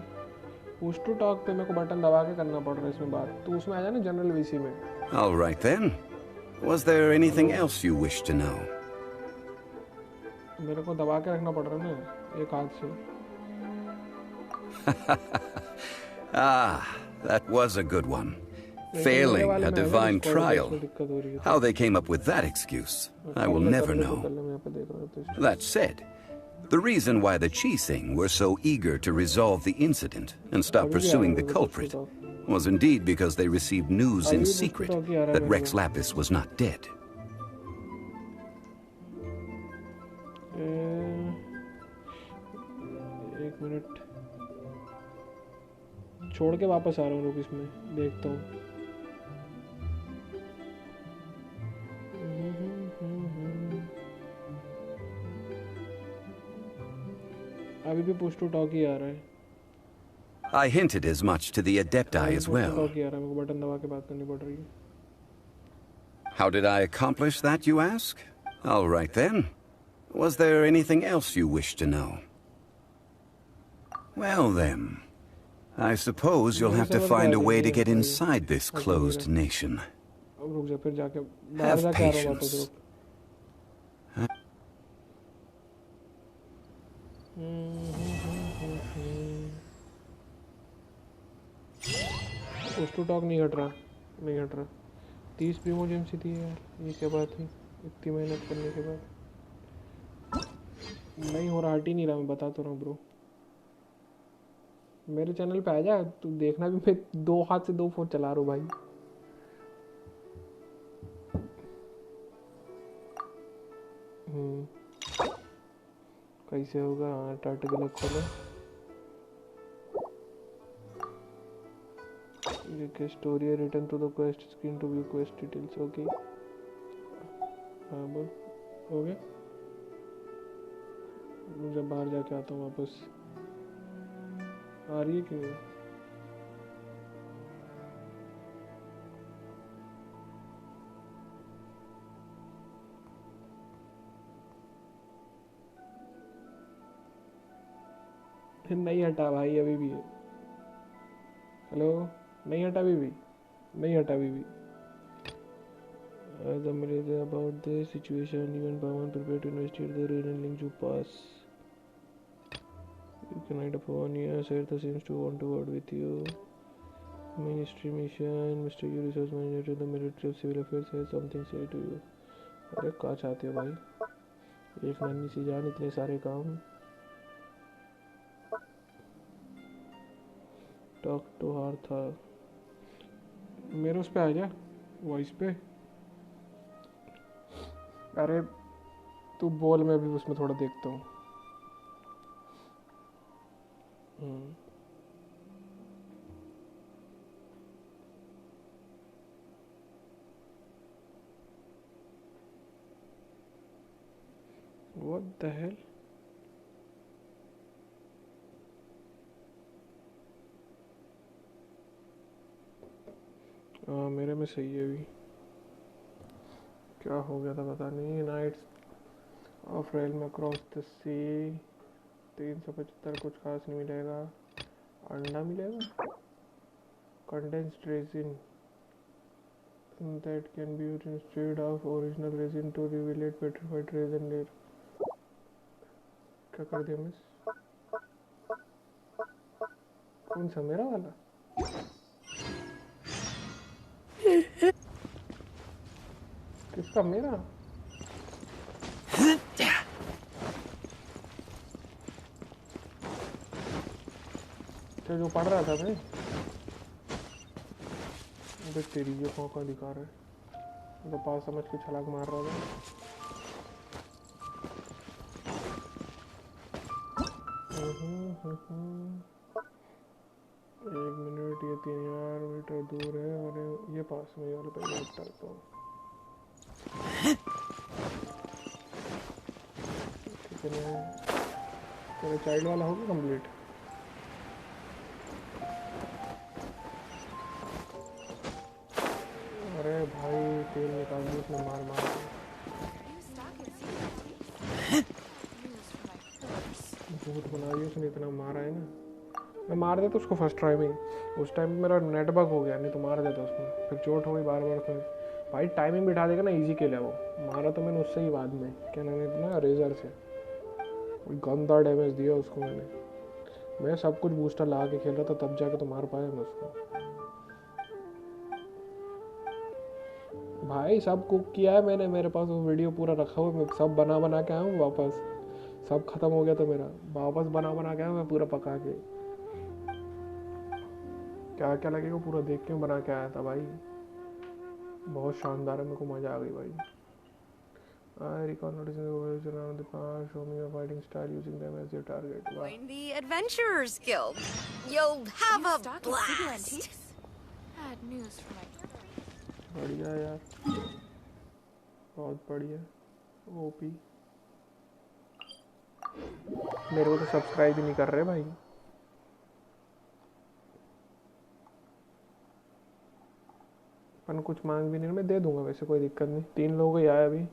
पुश टू टॉक पे मेरे को बटन दबा के करना पड़ रहा है इसमें बात. तो उसमें आ जा ना जनरल वीसी में. All right then. Was there anything else you wish to know? मेरे को दबा के रखना पड़ रहा है ना एक हाथ से. Ah, that was a good one. Failing a divine trial. How they came up with that excuse, I will never know. That said, the reason why the Chising were so eager to resolve the incident and stop pursuing the culprit was indeed because they received news in secret that Rex Lapis was not dead. एक minute छोड़ के वापस आ रहा हूँ. रुक इसमें देखता हूँ. अभी भी पुश टू टॉक ही आ रहा है. I hinted as much to the Adepti as well. Button दबा के बात करनी पड़ रही है. How did I accomplish that, you ask? All right then. Was there anything else you wish to know? Well then, I suppose you'll have to find a way to get inside this closed nation. Have patience. उस to talk नहीं हट रहा, नहीं हट रहा। 30 प्रीमोजेंसी थी यार, ये क्या बात है इतनी मेहनत करने के बाद? नहीं हो रहा, हट ही नहीं रहा, मैं बता तो रहा हूँ ब्रो। मेरे चैनल पे आ जा, तू देखना भी मैं 2 हाथ से 2 फोन चला रहा हूँ भाई। कैसे होगा? हाँ टाट गलत खोलो। ये क्या स्टोरी है? Return to the quest screen to view quest details. Okay हाँ बोल, हो गया। मुझे बाहर जाके आता हूँ वापस। आ रही है कि नहीं? नहीं हटा भाई, अभी भी है। हेलो, नहीं हटा अभी भी, नहीं हटा अभी भी। As amazed about the situation, even Pawan prepared to investigate the ruined link to pass. You can hide up 1 year. Sarita seems to want to work with you. Ministry mission. Mr. You research manager to the Military of Civil Affairs has something to say to you. अरे क्या चाहते हो भाई? एक नन्ही सी जान, इतने सारे काम। टॉक टू हार था मेरे उस पे आ जा, वॉइस पे। अरे तू बोल, मैं भी उसमें थोड़ा देखता हूँ। What the hell? मेरे में सही है अभी। क्या हो गया था पता नहीं। नाइट्स ऑफ रेल में क्रॉस द सी 375 कुछ खास नहीं मिलेगा। अंडा मिलेगा, condensed resin that can be used instead of original resin to revelate petrified resin layer। क्या कर दिया मिस? कौन सा, मेरा वाला? किसका? मेरा? अच्छा जो पढ़ रहा था मैं। अबे तेरी ये कौन दिखा रहा है? तो पास समझ के छलांग मार रहा था। एक मिनट, ये 3000 मीटर दूर है और ये पास में वाले पे वेट करता हूँ। तेरा चाइल्ड वाला होगा कंप्लीट? अरे भाई तेल निकाल दी उसने, मार मार भूत बना दिया उसने, इतना मारा है ना। मैं मार देता उसको फर्स्ट ट्राई में। उस टाइम मेरा नेट बग हो गया, नहीं तो मार देता उसको। फिर चोट हो गई बार बार। फिर भाई टाइमिंग बिठा देगा ना, इजी के लिए वो मारा तो मैंने उससे ही बाद में, क्या नाम है इतना, रेजर से गंदा डैमेज दिया उसको मैंने। मैं सब कुछ बूस्टर लगा के खेल रहा था, तब जाके तो मार पाया मैं उसको। भाई सब कुक किया है मैंने, मेरे पास वो वीडियो पूरा रखा हुआ, मैं सब बना बना के आया हूँ वापस। सब खत्म हो गया था मेरा, वापस बना बना के आया मैं पूरा पका के। क्या क्या लगेगा पूरा देख के बना के आया था भाई। बहुत शानदार है, मेरे को मजा आ गई भाई। I recall noticing the words around the past, show me your fighting style using them as your target. Join the Adventurers Guild. You'll have a blast. Bad news for my बढ़िया यार, बहुत बढ़िया। ओपी मेरे को तो subscribe ही नहीं कर रहे भाई। अपन कुछ मांग भी नहीं, मैं दे दूंगा वैसे, कोई दिक्कत नहीं। 3 लोगों ही आया अभी,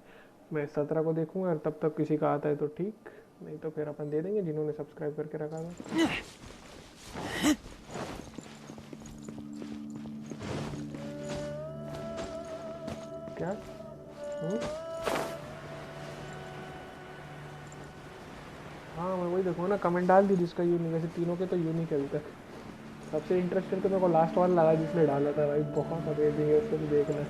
मैं 17 को देखूंगा और तब तक किसी का आता है तो ठीक, नहीं तो फिर अपन दे देंगे जिन्होंने सब्सक्राइब करके रखा था। क्या? हाँ मैं वही देखूंगा ना कमेंट डाल दी जिसका यूनिक, वैसे तीनों के तो यूनिक है अभी तक। सबसे इंटरेस्टेड तो मेरे को लास्ट वाला लगा जिसने डाला था भाई, बहुत अमेजिंग है, उसको भी देखना।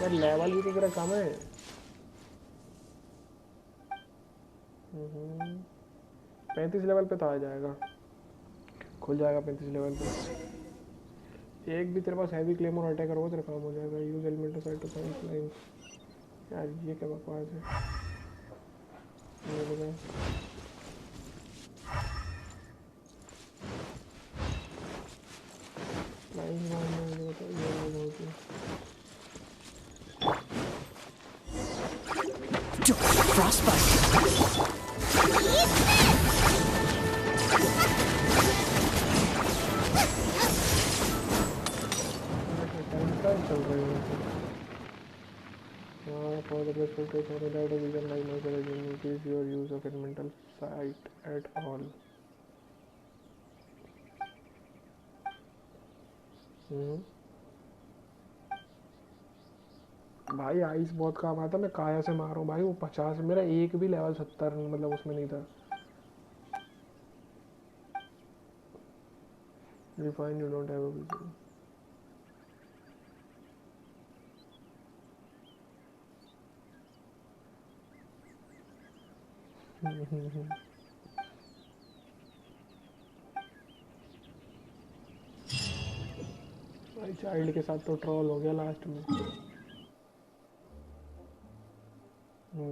लेवल भी तो तेरा कम है। 35 लेवल पे तो आ जाएगा, खुल जाएगा 35 लेवल पे। एक भी तेरे पास हैवी क्लेम और अटैकर हो तेरा काम हो जाएगा। Use element sight to find flying. यार ये क्या बकवास है। For the best filtration without a vision like no correction, increase your use of elemental sight at all. भाई आइस बहुत काम आता है। मैं काया से मारूं भाई, वो 50, मेरा एक भी लेवल 70 मतलब उसमें नहीं था। Refine, you don't have a vision. भाई चाइल्ड के साथ तो ट्रोल हो गया लास्ट में,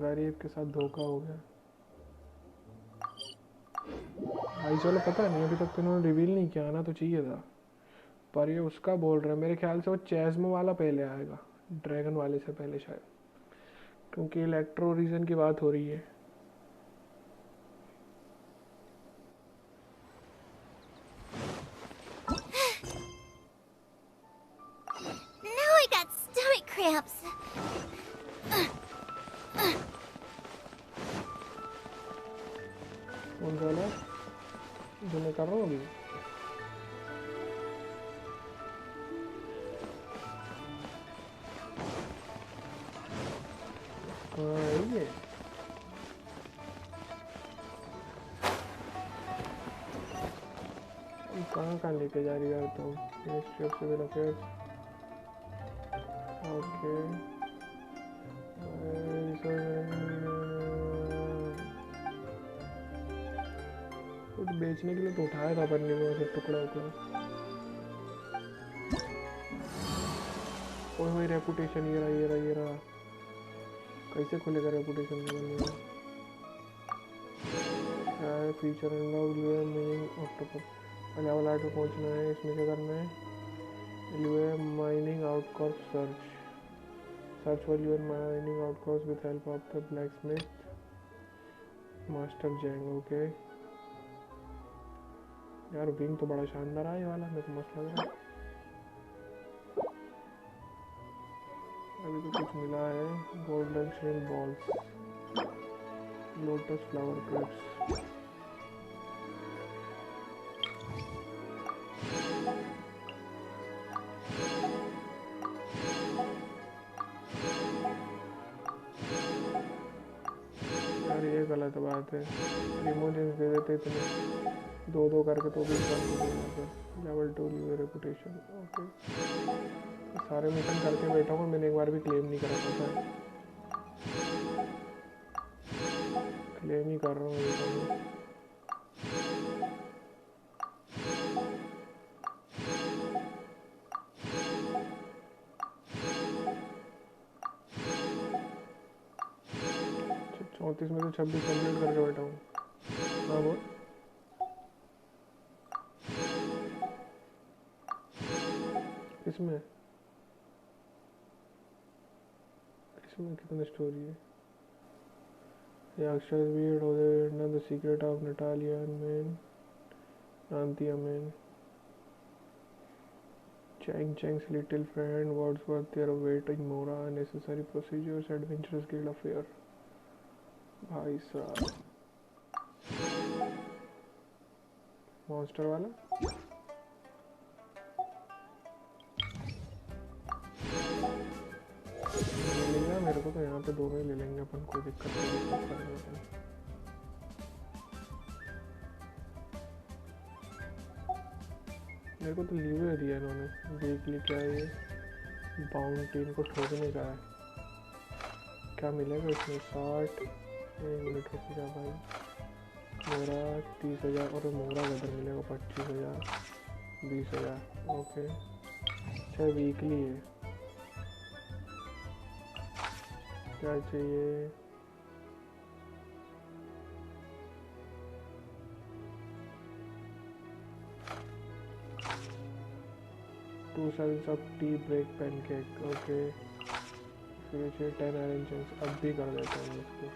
गरीब के साथ धोखा हो गया भाई। चलो पता नहीं, अभी तक तो इन्होंने रिवील नहीं किया, आना तो चाहिए था, पर ये उसका बोल रहे हैं। मेरे ख्याल से वो चेस्मो वाला पहले आएगा, ड्रैगन वाले से पहले शायद, क्योंकि इलेक्ट्रो रीजन की बात हो रही है। कौन सा वाला जो मैं कर रहा हूँ अभी? ये कहाँ लेके जा रही है तुम? Ministry of civil affairs, okay. कुछ बेचने के लिए तो उठाया था बन्नी में से टुकड़ा उकड़ा। ओए रेपुटेशन, ये रहा। कैसे खुलेगा रेपुटेशन के बन्नी में? क्या है feature unlock, meaning octopus. Level 8 पे पहुंचना है। इसमें क्या करना है? Mining outcrops search for your mining outcrops with help of the blacksmith master Jang. Okay यार, विंग तो बड़ा शानदार है ये वाला, मेरे को मस्त लग रहा है। अभी तो कुछ मिला है, golden shrimp balls, lotus flower crepes. यार ये गलत बात है, इमोशंस दे देते इतने दो करके, तो भी लेवल 2 न्यू रेपुटेशन। ओके सारे मिशन करके बैठा हूँ, मैंने एक बार भी क्लेम नहीं करा था। क्लेम ही कर रहा हूँ ये तो। 34 में से 26 कंप्लीट करके बैठा हूँ। हाँ बोल। इसमें कितनी स्टोरी है? Yakshas weird or the secret of Natalia and man Nantia man Chang's little friend Wordsworth their awaiting Mora unnecessary procedures adventurous guild affair भाई साहब मॉन्स्टर वाला मिलेगा मेरे को तो यहाँ पे दोनों ही ले लेंगे अपन, कोई दिक्कत नहीं। मेरे को तो लीवर दिया इन्होंने, देख ली क्या है ये बाउंटी, इनको ठोकने का है। क्या मिलेगा इसमें? 60 1 मिनट रुकेगा भाई। मोरा 30,000 और मोरा गदर मिलेगा 25,000 20,000। ओके अच्छा वीकली है, क्या चाहिए? Two service of tea break pancake. Okay फिर चाहिए 10 अरेंजमेंट्स, अब भी कर देता हूँ इसको।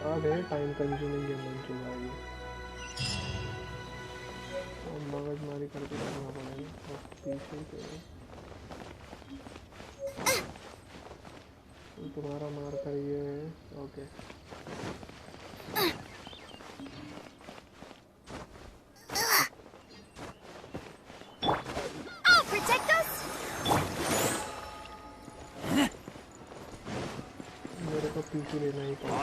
अब है टाइम कंज्यूमिंग गेम बन चुका है ये, मगजमारी करके करना पड़ेगा। पीछे तो तुम्हारा मार कर ये है। ओके मेरे को पीछे लेना ही पड़ेगा।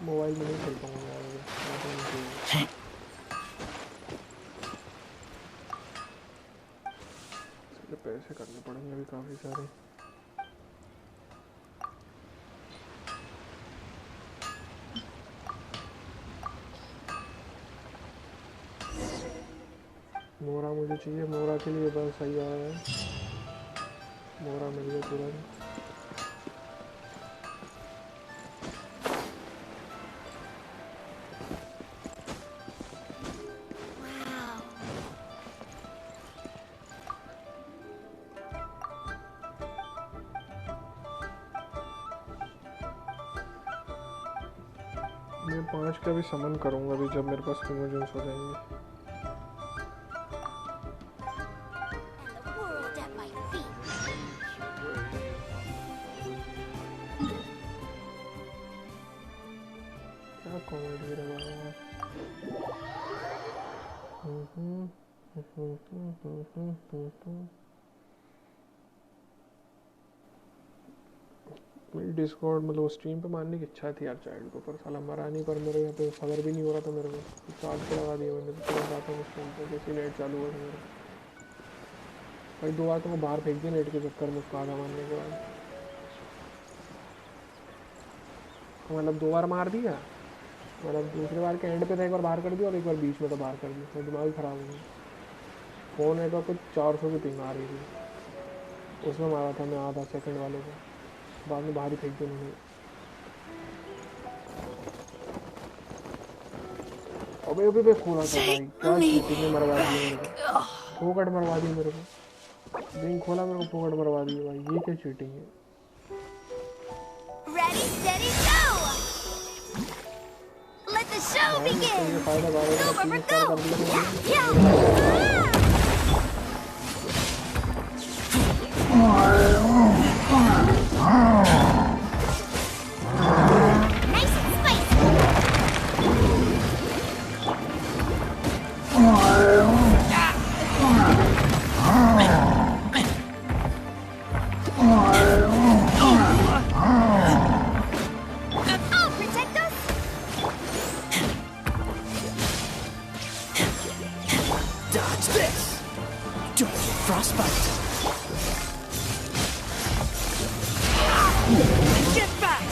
मोबाइल में नहीं खेल पाऊंगा यार, पैसे करने पड़ेंगे अभी काफी सारे। मोरा मुझे चाहिए, मोरा के लिए बस सही आया है, मोरा मिल गया तुरंत। मैं 5 का भी समन करूंगा अभी जब मेरे पास इमोशंस हो जाएंगे। क्या कॉमेडी रहा है। मेरी डिस्कॉर्ड मतलब स्ट्रीम पे मारने की इच्छा थी यार चाइल्ड को, पर साला मरा नहीं, पर मेरे यहाँ पे खबर भी नहीं हो रहा था मेरे को। चार्ज के लगा दिया मैंने, तो तुरंत आता हूँ स्ट्रीम पे जैसे नेट चालू हुआ मेरा। भाई 2 बार तो मैं बाहर फेंक दिया नेट के चक्कर में उसको आधा मारने के बाद। मतलब 2 बार मार दिया, मतलब दूसरे बार के एंड पे था एक बार बाहर कर दिया और एक बार बीच में तो बाहर कर दिया। तो दिमाग ख़राब हो गया। फ़ोन है तो कुछ 400 की पिंग आ रही थी, उसमें मारा था मैं आधा सेकंड वाले को, बाद में बाहर ही फेंक दिया उन्होंने। अबे अबे खोला था भाई, क्या चीटिंग ने मरवा दी मेरे को, फोकट मरवा दी मेरे को। बिंग खोला मेरे को फोकट मरवा दी भाई, ये क्या चीटिंग है। Ready, steady, go! Let the show begin! Go, Robert, go! Yeah! Nice and spicy! frostbite. Get back!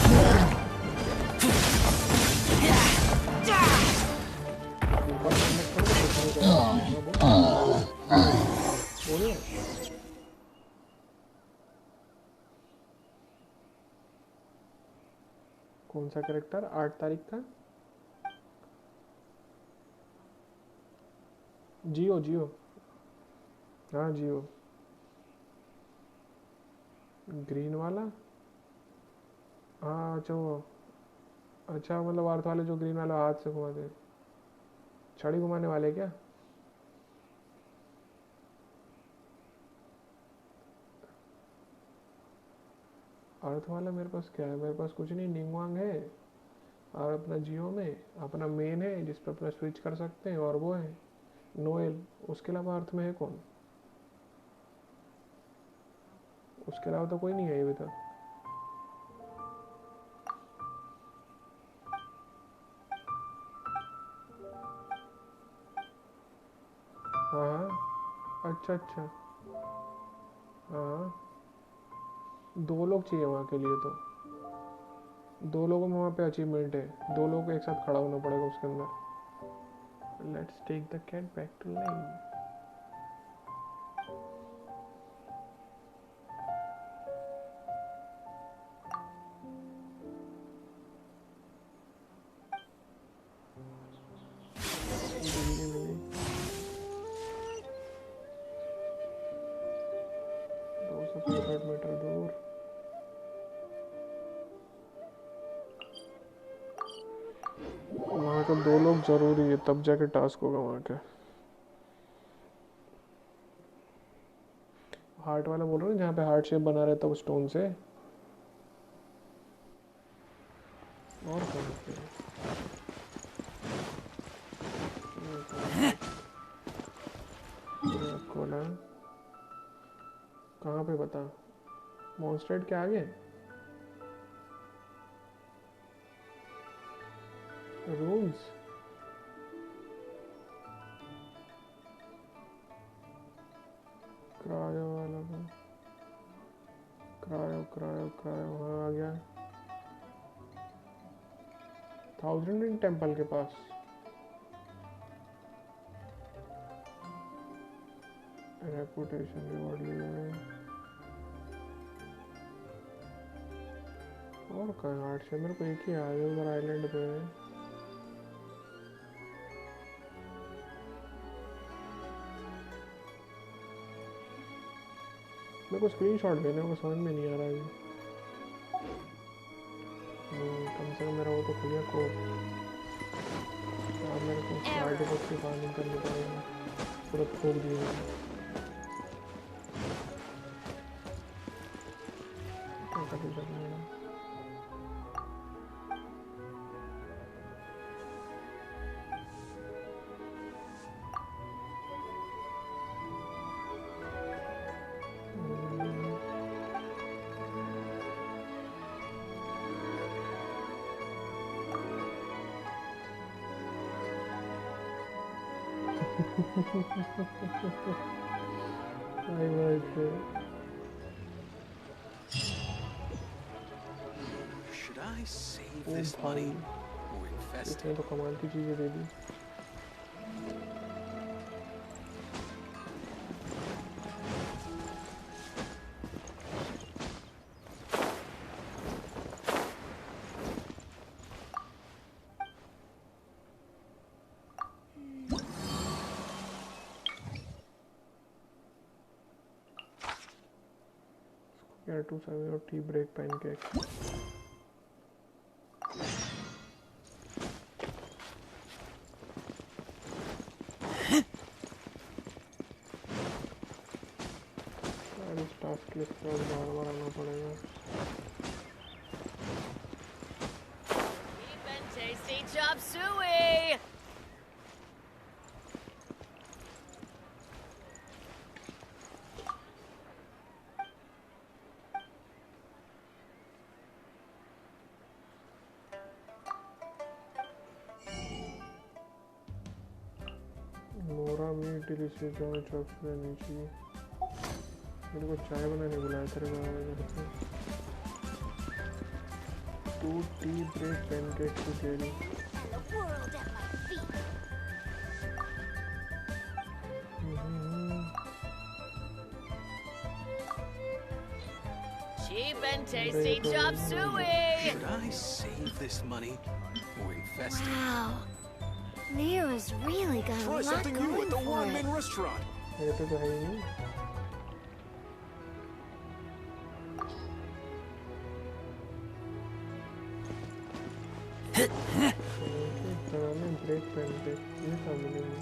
कौन सा कैरेक्टर 8 तारीख का? जियो जियो, हाँ जियो, ग्रीन वाला। हाँ अच्छा वो, अच्छा मतलब अर्थ वाले जो ग्रीन वाला हाथ से घुमाते, छड़ी घुमाने वाले क्या? अर्थ वाला मेरे पास क्या है? मेरे पास कुछ नहीं, निंगवांग है और अपना जियो में अपना मेन है जिस पर अपना स्विच कर सकते हैं, और वो है नोएल। उसके अलावा अर्थ में है कौन? उसके अलावा तो कोई नहीं है अभी तक। हाँ अच्छा अच्छा, हाँ 2 लोग चाहिए वहाँ के लिए, तो 2 लोगों में वहाँ पे अचीवमेंट है, 2 लोगों को एक साथ खड़ा होना पड़ेगा उसके अंदर। Let's take the cat back to line. Metre दूर वहाँ का 2 लोग जरूरी है, तब जाके टास्क होगा वहाँ के। हार्ट वाला बोल रहे हो जहाँ पे हार्ट शेप बना रहता है वो स्टोन से, और कौन से खोला? कहाँ पे बता? मॉन्स्टर्ड के आगे रूम्स। क्रायो वाला था, क्रायो क्रायो क्रायो, हाँ आ गया। 1000 रिंग टेम्पल के पास। रेपुटेशन रिवॉर्ड लिया है, और कहाँ हार्ट से? मेरे को एक ही आया उधर आइलैंड पे है। मेरे को स्क्रीनशॉट देने को समझ में नहीं आ रहा है। कम से कम मेरा वो तो खुल गया कोड। अब मेरे को आर्टिफैक्ट की फार्मिंग करनी पड़ेगी, पूरा खोल दिया है। क्या कर सकते हैं? Should I save this money or invest it? इसने तो कमाल की चीजें दे दी। टू सर्वे और टी ब्रेक पैनकेक। इस टास्क के लिए बार बार आना पड़ेगा। Tasty chop suey! मोरा मीट डिलीशियस जो चॉप्स में नहीं चाहिए। मेरे को चाय बनाने बुलाया तेरे बाबा इधर पे। 2 tea break pancakes to carry. Cheap and tasty chop suey! Should I save this money or invest it? Wow. Leo's really got a Try lot something new going at the for it. ramen restaurant. ये तो है ही नहीं। Break पेंटेक ये सब मिलेंगे।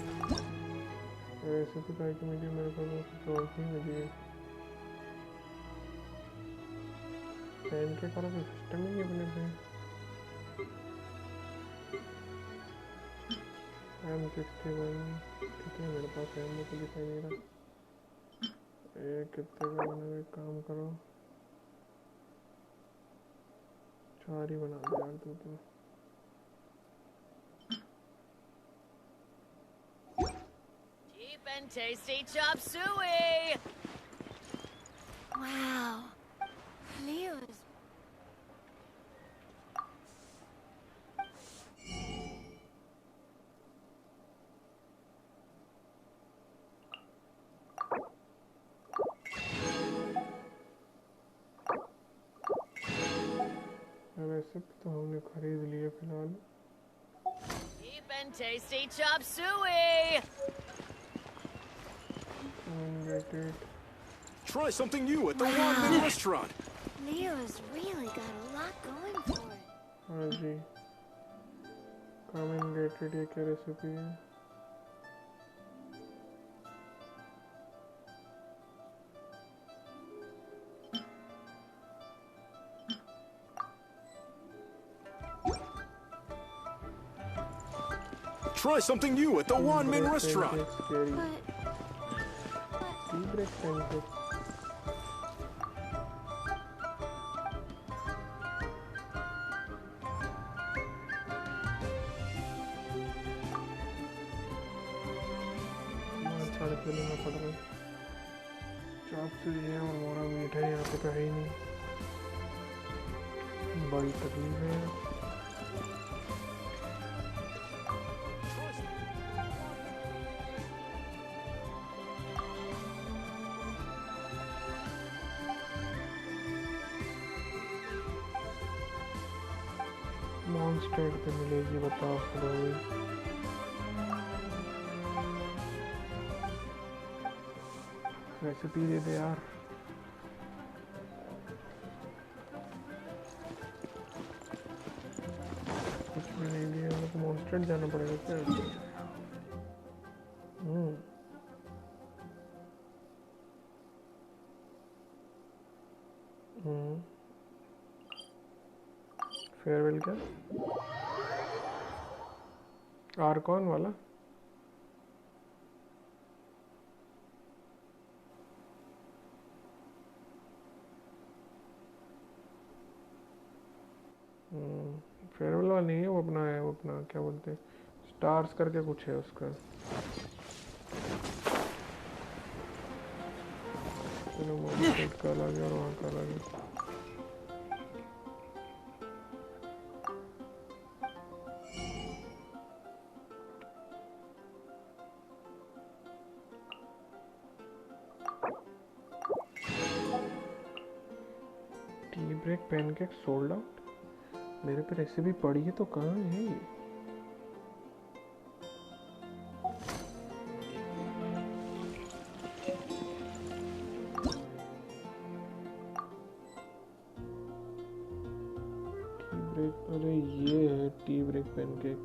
ऐसे तो कहीं कि मुझे मेरे को कुछ और ही मिली है। पेंटेक वाला कोई सिस्टम ही नहीं अपने पे। M61 ठीक है मेरे पास है मुझे दिखाई नहीं रहा। ये कितने का बना एक काम करो 4 ही बना दो यार तू तो। Cheap and tasty chop suey! Wow. Leo's. वैसे तो हमने खरीद लिए फिलहाल। Cheap and tasty chop suey! Try something new at the ramen restaurant. Leo's really got a lot going for it. हाँ जी। Come and get it ये क्या recipe है? Try something new at the ramen restaurant. Tea break pancakes. छाड़ के लेना पड़ रहा है। चाप से ये और मोरा मीठा यहाँ पे तो है ही नहीं। बड़ी तकलीफ है। स्टेट पे मिलेगी बताओ फिर। रेसिपी दे दे यार। कुछ भी नहीं दिया मेरे को। मॉन्स्टर जाना पड़ेगा क्या? फेयरवेल क्या? आर्कॉन वाला? फेयरवेल वाला नहीं है वो अपना है। वो अपना क्या बोलते हैं स्टार्स करके कुछ है उसका। चलो मोबाइल का अलग है और वहाँ का अलग है। Break pancake sold out. मेरे पे रेसिपी पड़ी है तो कहाँ है? ब्रेक अरे ये है टी ब्रेक पैनकेक।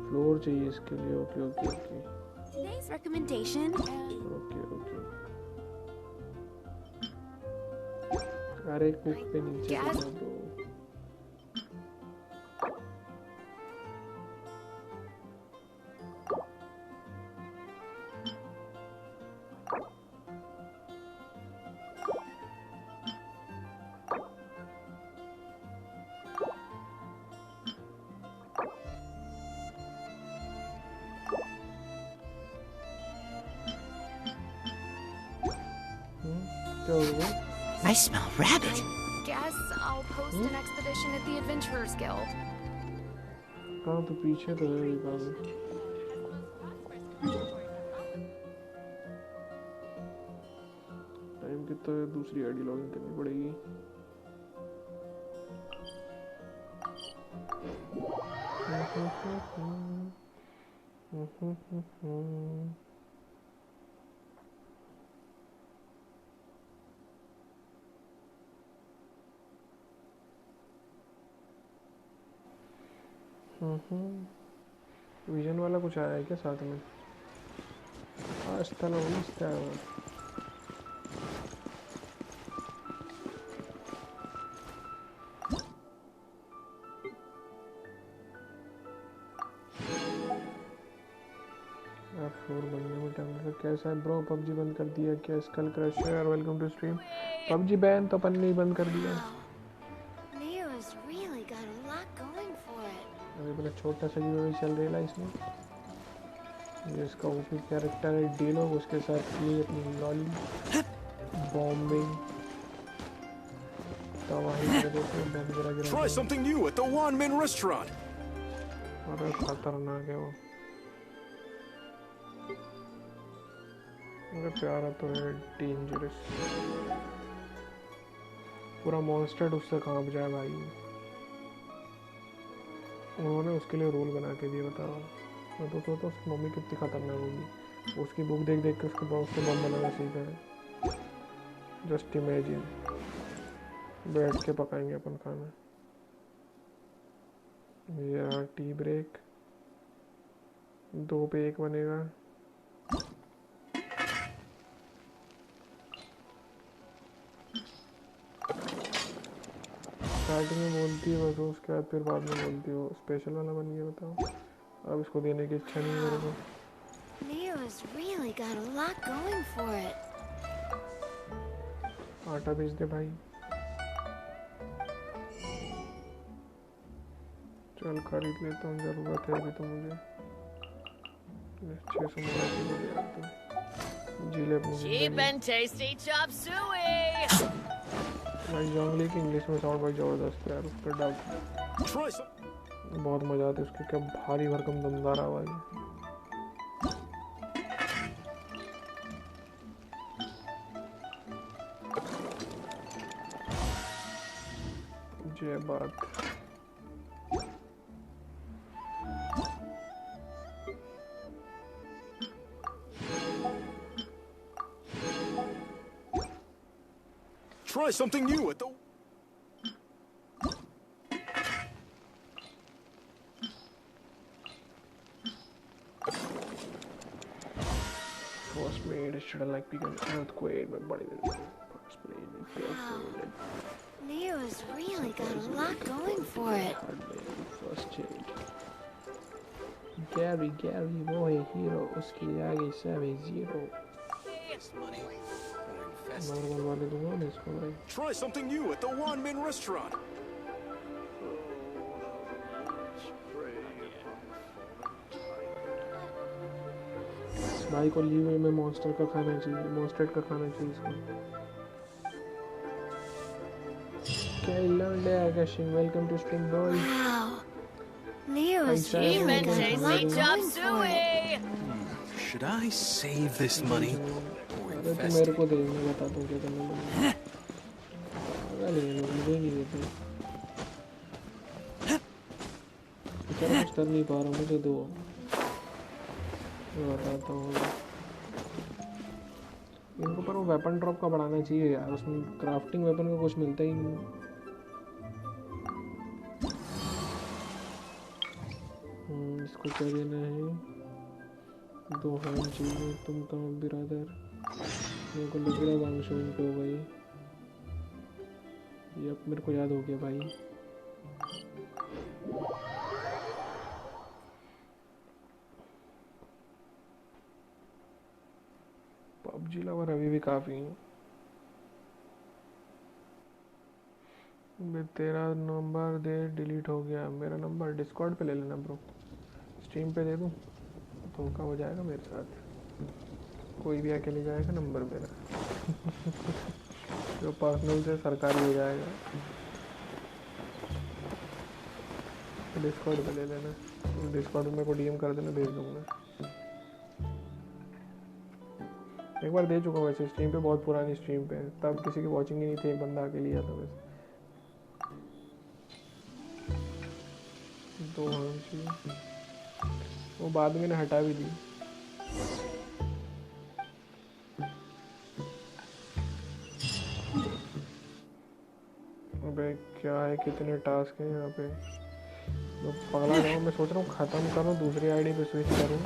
फ्लोर चाहिए इसके लिए। Okay okay okay. Today's recommendation. Okay okay. अरे कुक पे नीचे बना दो। I smell rabbit. Guess I'll post an expedition at the Adventurers Guild. कहाँ तो पीछे तो है काम। टाइम कितना है? दूसरी आईडी लॉगिन करनी पड़ेगी। विजन वाला कुछ आया है क्या साथ में? आज तक बनने में टाइम लगा। कैसा है ब्रो? पबजी बंद कर दिया क्या? Skull crusher welcome to stream. PUBG ban तो अपन नहीं बंद कर दिया। अभी बड़ा छोटा सा गिव चल रहा है इसमें। जिसका ओपी कैरेक्टर है डिलुक, उसके साथ ये अपनी लॉली बॉम्बिंग तबाही कर देते हैं। बम गिरा गिरा। Try something new at the one-man restaurant. अरे खतरनाक है वो। मुझे प्यारा तो है डेंजरस। पूरा मॉन्स्टर उससे कांप जाए भाई। उन्होंने उसके लिए रोल बना के दिया, बता रहा हूँ मैं तो सोचता उसकी मम्मी कितनी खतरनाक होगी। उसकी बुक देख देख के उसके बॉस से बम बनाना सीखा है। जस्ट इमेजिन बैठ के पकाएंगे अपन खाना। ये टी ब्रेक 2 पे 1 बनेगा। स्टार्टिंग में बोलती है बस, उसके बाद फिर बाद में बोलती हो स्पेशल वाला बन गया। बताओ अब इसको देने की इच्छा नहीं है मेरे को। Leo's really got a lot going for it. आटा बेच दे भाई। चल खरीद लेता हूँ, जरूरत है अभी तो मुझे। 600 मंगा के जी ले अपनी Cheap and tasty chop suey. भाई जंगली की इंग्लिश में साउंड भाई जबरदस्त है यार। उस पर डाउट बहुत मजा आता है उसकी। क्या भारी भरकम दमदार आवाज है। जय बात। Try something new at the... First made should have like become earthquake, but body will first made. Leo's really got a lot going for it. First aid. Gary, वो है हीरो, उसके आगे सब है जीरो। नॉर्मल वाले दूंगा मैं इसको भाई। Try something new at the one-man restaurant. भाई को लीव में मॉन्स्टर का खाना चाहिए, मॉन्स्टर का खाना चाहिए इसको। Genshin, welcome to stream boy. Wow. Leo's Cheap and tasty chop suey. Should I save this money or अरे invest मेरे it? को दे, मैं बताता हूँ क्या करना है। अरे मुझे नहीं देते। बेचारा कुछ कर नहीं पा रहा, मुझे दो। मैं बताता हूँ। इनको पर वो वेपन ड्रॉप का बढ़ाना चाहिए यार, उसमें क्राफ्टिंग वेपन का कुछ मिलता ही नहीं। इसको क्या देना है? 2 हैंड चाहिए। तुम कहाँ बिरादर? मेरे को लग रहा है वांगशोन पे हो भाई। ये अब मेरे को याद हो गया भाई। पबजी लवर अभी भी काफी है। तेरा नंबर दे, डिलीट हो गया। मेरा नंबर डिस्कॉर्ड पे ले लेना ब्रो, स्ट्रीम पे दे दूँ तो का हो जाएगा मेरे साथ। कोई भी अकेले जाएगा नंबर मेरा। जो पर्सनल से सरकारी हो जाएगा। डिस्कॉर्ड पे ले लेना, डिस्कॉर्ड में को डीएम कर देना, भेज दूंगा। एक बार दे चुका हूँ वैसे स्ट्रीम पे, बहुत पुरानी स्ट्रीम पे, तब किसी की वॉचिंग ही नहीं थी, एक बंदा आके लिया था वैसे। दो हाँची वो बाद में मैंने हटा भी दी। अबे क्या है, कितने टास्क हैं यहाँ पे, मैं पगला जाऊँ। मैं सोच रहा हूँ ख़त्म करूँ, दूसरी आईडी पे स्विच करूँ।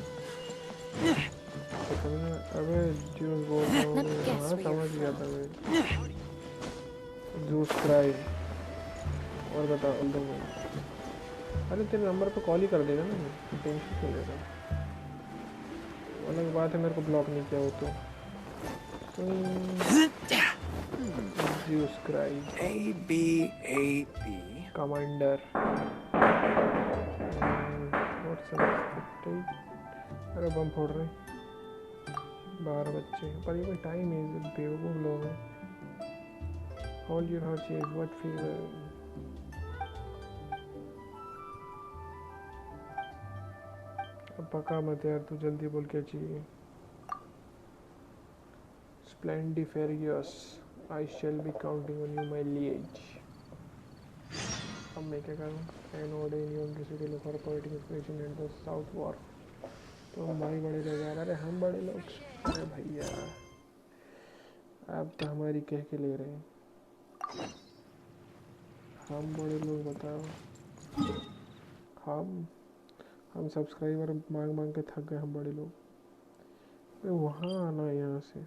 अबे जूस बोल रहा हूँ, हाँ समझ गया था मैं। जूस क्राई और बता दूँगा। अरे तेरे नंबर पे कॉल ही कर देगा ना, टेंशन क्यों ले रहा। अलग बात है मेरे को ब्लॉक नहीं किया हो तो। Juice cry A-B-A-B commander. अरे बम फोड़ रहे 12 बच्चे, पर ये कोई टाइम है, बेवकूफ़ लोग हैं। Hold your horses, what fever? अब पका मत यार, तू जल्दी बोल क्या चाहिए। Splendiferious, I shall be counting on you, my liege. अब मैं क्या करूँ? An order in your city look for poetic inspiration in the South War. तो हम भाई बड़े लोग यार, अरे हम बड़े लोग, अरे भैया आप तो हमारी कह के ले रहे हैं। हम बड़े लोग बताओ, हम सब्सक्राइबर मांग मांग के थक गए, हम बड़े लोग। अरे वहाँ आना है, यहाँ से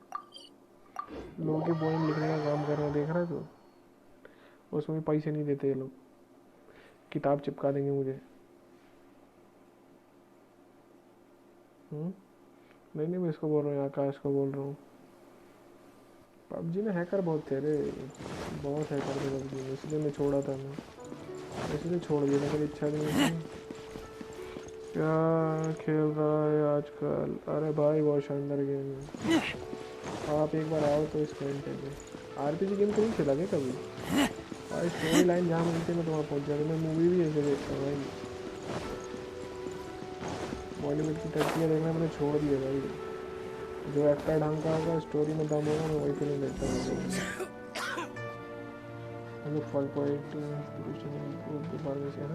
लोगों के पोएम लिखने का काम कर रहे हैं, देख रहा है तो उसमें पैसे नहीं देते ये लोग, किताब चिपका देंगे मुझे। नहीं मैं इसको बोल रहा हूँ, आकाश को बोल रहा हूँ। पबजी में हैकर बहुत थे रे, बहुत हैकर थे पबजी में, इसलिए मैं छोड़ा था, मैं इसलिए छोड़ दिया था, मेरी इच्छा नहीं थी। क्या खेल रहा है आजकल? अरे भाई बहुत शानदार गेम है, आप एक बार आओ तो इस घंटे में। आरपीजी गेम तो नहीं खेला क्या कभी? भाई स्टोरी लाइन जहाँ मिलती है मैं तो वहाँ पहुँच जाता। मैं मूवी भी ऐसे देखता हूँ भाई, बॉलीवुड की टर्कियाँ देखना मैंने छोड़ दिया भाई। जो एक्टर ढंग का होगा, स्टोरी में दम होगा, मैं वही फिल्म देखता हूँ। फल पॉइंट दोबारा से है।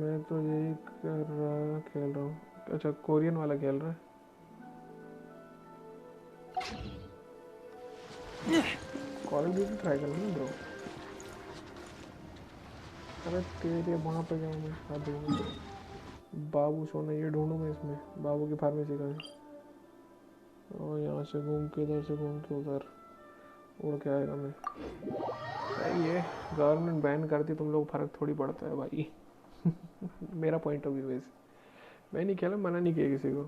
मैं तो यही खेल रहा हूँ। अच्छा कोरियन वाला खेल रहा है। कॉल ऑफ ड्यूटी ट्राई करना ब्रो। अरे तेरे वहाँ पे जाऊँ मैं, हाँ दूँगा। बाबू सोना ये ढूंढूँ मैं इसमें, बाबू की फार्मेसी का है। और यहाँ से घूम के इधर से घूम के उधर उड़ के आएगा मैं। सही है, गवर्नमेंट बैन करती तुम लोग फर्क थोड़ी पड़ता है भाई। मेरा पॉइंट ऑफ व्यू वैसे, मैं नहीं खेला, मना नहीं किया किसी को,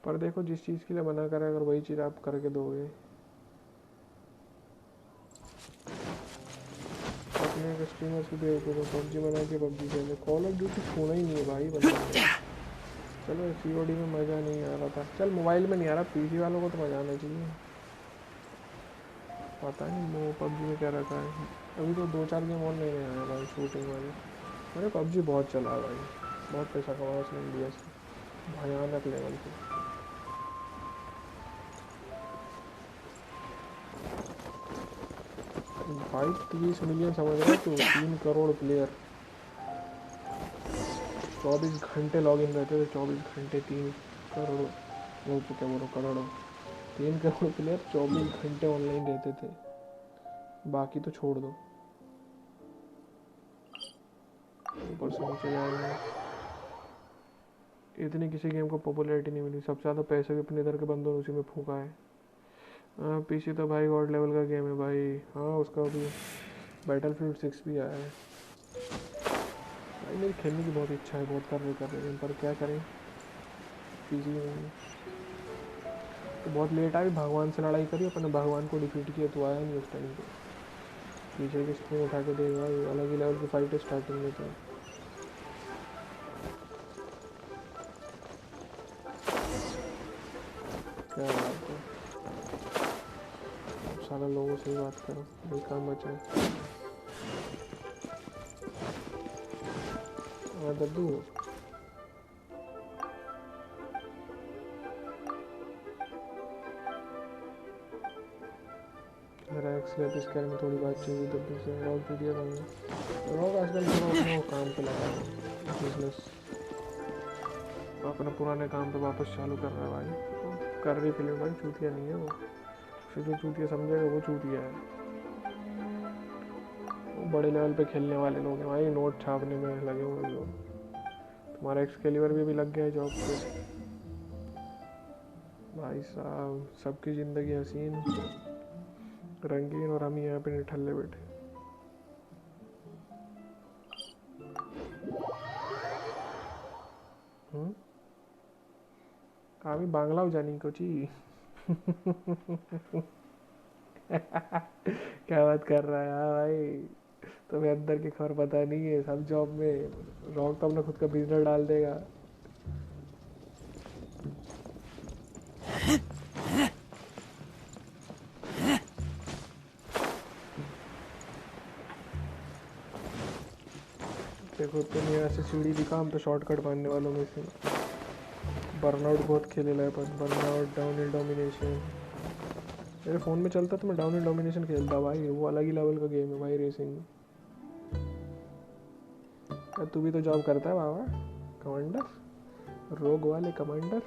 पर देखो जिस चीज़ के लिए मना करें अगर वही चीज़ आप करके दोगे। अपने कस्टमर्स की बेवकूफ़ पबजी बना के पबजी खेले। कॉल ऑफ ड्यूटी छोड़ा ही नहीं है भाई बंदा। चलो सीओडी में मज़ा नहीं आ रहा था, चल मोबाइल में नहीं आ रहा, पीसी वालों को तो मज़ा आना चाहिए। पता नहीं वो पबजी में क्या रखा है। अभी तो 2-4 गेम और नए आए भाई शूटिंग वाले। अरे पबजी बहुत चला है भाई, बहुत पैसा कमाया उसने इंडिया से, भयानक लेवल पे। भाई 30 मिलियन समझ रहे तो 3 करोड़ प्लेयर, 24 घंटे लॉग इन रहते थे, 24 घंटे 3 करोड़, वो तो क्या बोलो करोड़ों, 3 करोड़ प्लेयर 24 घंटे ऑनलाइन रहते थे, बाकी तो छोड़ दो। ऊपर से नीचे जाएंगे, इतनी किसी गेम को पॉपुलैरिटी नहीं मिली। सबसे ज़्यादा पैसे भी अपने इधर के बंदों ने उसी में फूका है। हाँ पीसी तो भाई गॉड लेवल का गेम है भाई। हाँ उसका भी बैटलफील्ड 6 भी आया है भाई। मेरी खेलने की बहुत इच्छा है, बहुत कर रहे पर क्या करें, पीसी में तो बहुत लेट आई। भगवान से लड़ाई करी, अपने भगवान को डिफीट किया तो आया नहीं उस टाइम पे। पीछे की स्क्रीन उठा के देख भाई, अलग ही लेवल की फाइट है स्टार्टिंग में तो। क्या बात है, सारे लोगों से ही बात करो, कोई काम बचा है। दद्दू मेरा एक्स ने इस बारे में थोड़ी बात चाहिए दद्दू से। रॉक वीडियो बनाऊंगा, रॉक आजकल थोड़ा अपने काम पे लगा है, बिजनेस अपने पुराने काम पे वापस चालू कर रहा है भाई। तो कर रही फिल्म भाई, चूतिया नहीं है वो, फिर जो चूतिया समझेगा वो चूतिया है। वो बड़े लेवल पे खेलने वाले लोग हैं भाई, नोट छापने में लगे हुए लोग। तुम्हारा एक्सकेलिबर भी लग गया है जॉब पे भाई साहब। सबकी ज़िंदगी हसीन रंगीन और हम ही यहाँ पे निठल्ले बैठे। আমি बांग्लाও জানি कोची। क्या बात कर रहा है यार भाई, तुम्हें अंदर की खबर पता नहीं है। सब जॉब में रॉक तो अपना खुद का बिजनेस डाल देगा। देखो तुम यहाँ से सीढ़ी दिखा, हम तो शॉर्टकट मारने वालों में से। बर्नआउट बहुत खेले लाए, पर बर्नआउट, डाउनहिल डोमिनेशन मेरे फ़ोन में चलता तो मैं डाउनहिल डोमिनेशन खेलता भाई। वो अलग ही लेवल का गेम है भाई, रेसिंग। तू भी तो जॉब करता है बाबा, कमांडर, रोग वाले कमांडर।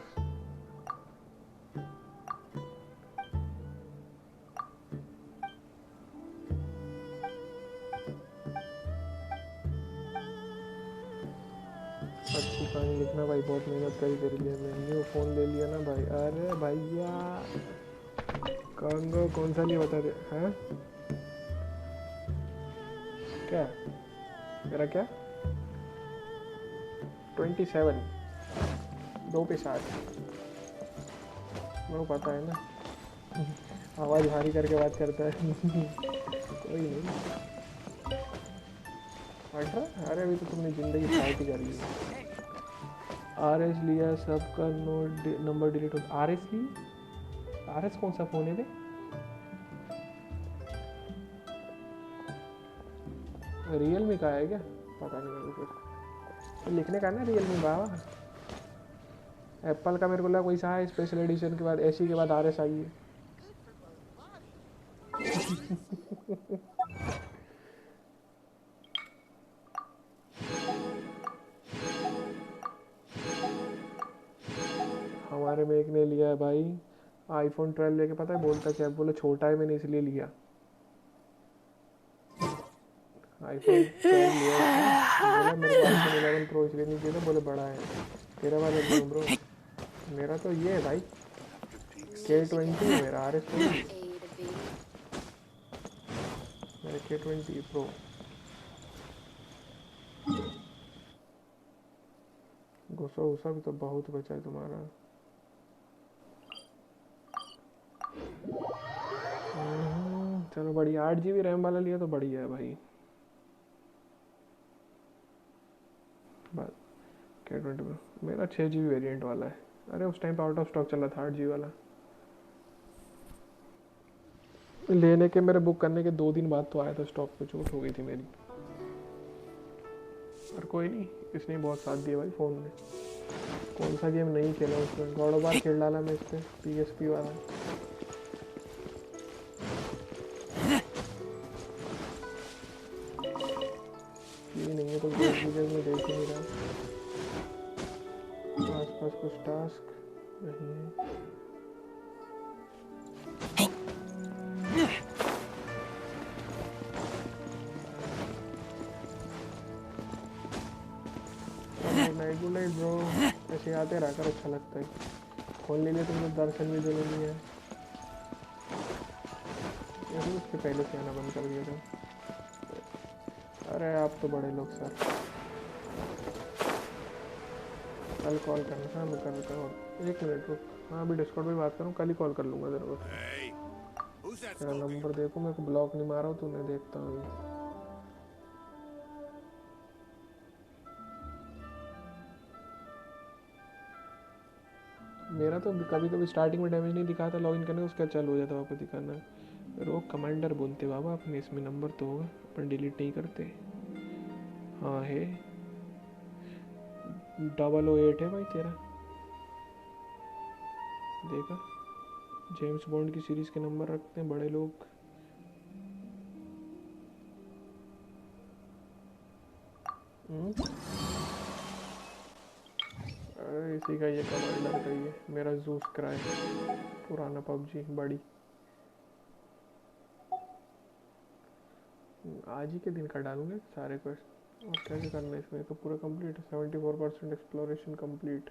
अच्छी कहानी लिखना भाई, बहुत मेहनत करी तेरे लिए। मैं न्यू फ़ोन ले लिया ना भाई। अरे भैया कंगो कौन सा नहीं बता दे हैं? क्या मेरा क्या 27 2 पे 60 मेरे को पता है ना। आवाज़ भारी करके बात करता है। कोई नहीं 18। अरे अभी तो तुमने ज़िंदगी फाइट ही कर ली। RS लिया, सबका नंबर डिलीट हो। RS ली, RS कौन सा फ़ोन है बे? रियलमी का है क्या? पता नहीं मेरे को, तो लिखने का ना रियलमी बाबा। एप्पल का मेरे को लगा कोई सा है स्पेशल एडिशन के बाद, ऐसी के बाद RS आई है। हमारे में एक ने लिया है भाई iPhone 12 लेके, पता है बोलता क्या, बोले छोटा है मैंने इसलिए लिया। iPhone 12 लिया बोला मेरे को iPhone 11 Pro इसलिए नहीं चाहिए था, बोले बड़ा है। तेरा वाला क्यों ब्रो? मेरा तो ये है भाई K20 है मेरा, RS तो मेरा K20 Pro। गुस्सा गुस्सा भी तो बहुत बचा है तुम्हारा। चलो बढ़िया, 8 GB रैम वाला लिया तो बढ़िया है भाई। बस K20 मेरा 6 GB वेरिएंट वाला है। अरे उस टाइम पे आउट ऑफ स्टॉक चला था 8 GB वाला। लेने के मेरे बुक करने के 2 दिन बाद तो आया था स्टॉक पे, छूट हो गई थी मेरी। पर कोई नहीं, इसने बहुत साथ दिया भाई फ़ोन में। कौन सा गेम नहीं खेला उसमें, गॉड ऑफ वार खेल डाला मैं इस पर, PSP वाला। ये नहीं है तो गेम में देख ही नहीं रहा। आसपास कुछ टास्क नहीं है। Good night bro. ऐसे आते रहा कर, अच्छा लगता है। फोन ले लिया तुमने, दर्शन भी दे लिया है। उसके पहले से आना बंद कर दिया था। अरे आप तो बड़े लोग सर। कल कॉल करना। हाँ मैं कर देता हूँ, 1 मिनट रुक। हाँ अभी डिस्कॉर्ड पे बात करूँ, कल ही कॉल कर लूँगा तेरे को। तेरा नंबर देखो, मेरे को ब्लॉक नहीं मारा हो तूने, देखता हूँ। मेरा तो कभी कभी स्टार्टिंग में डैमेज नहीं दिखाता, लॉगिन करने उसका चालू हो जाता है आपको दिखाना। रोग कमांडर बोलते बाबा अपने, इसमें नंबर तो होगा, अपन डिलीट नहीं करते। हाँ है 008 है भाई तेरा, देखा जेम्स बॉन्ड की सीरीज के नंबर रखते हैं बड़े लोग। अरे इसी का ये कमांडर का ये मेरा जूस क्राई पुराना पबजी बड़ी आज ही के दिन का डालूंगे सारे क्वेश्चन। और क्या क्या करना है इसमें, तो पूरा कंप्लीट है। 74% एक्सप्लोरेशन कंप्लीट।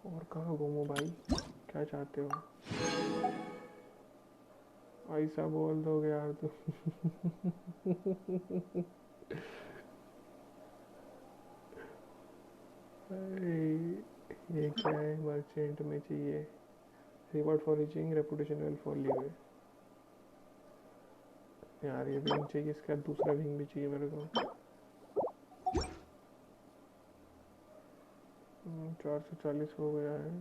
और कहाँ घूमो भाई, क्या चाहते हो? ऐसा बोल दोगे यार तो ये क्या है? मर्चेंट में चाहिए reward for reaching reputation level for leeway. यार ये विंग चाहिए, इसका दूसरा विंग भी चाहिए मेरे को। 440 हो गया है।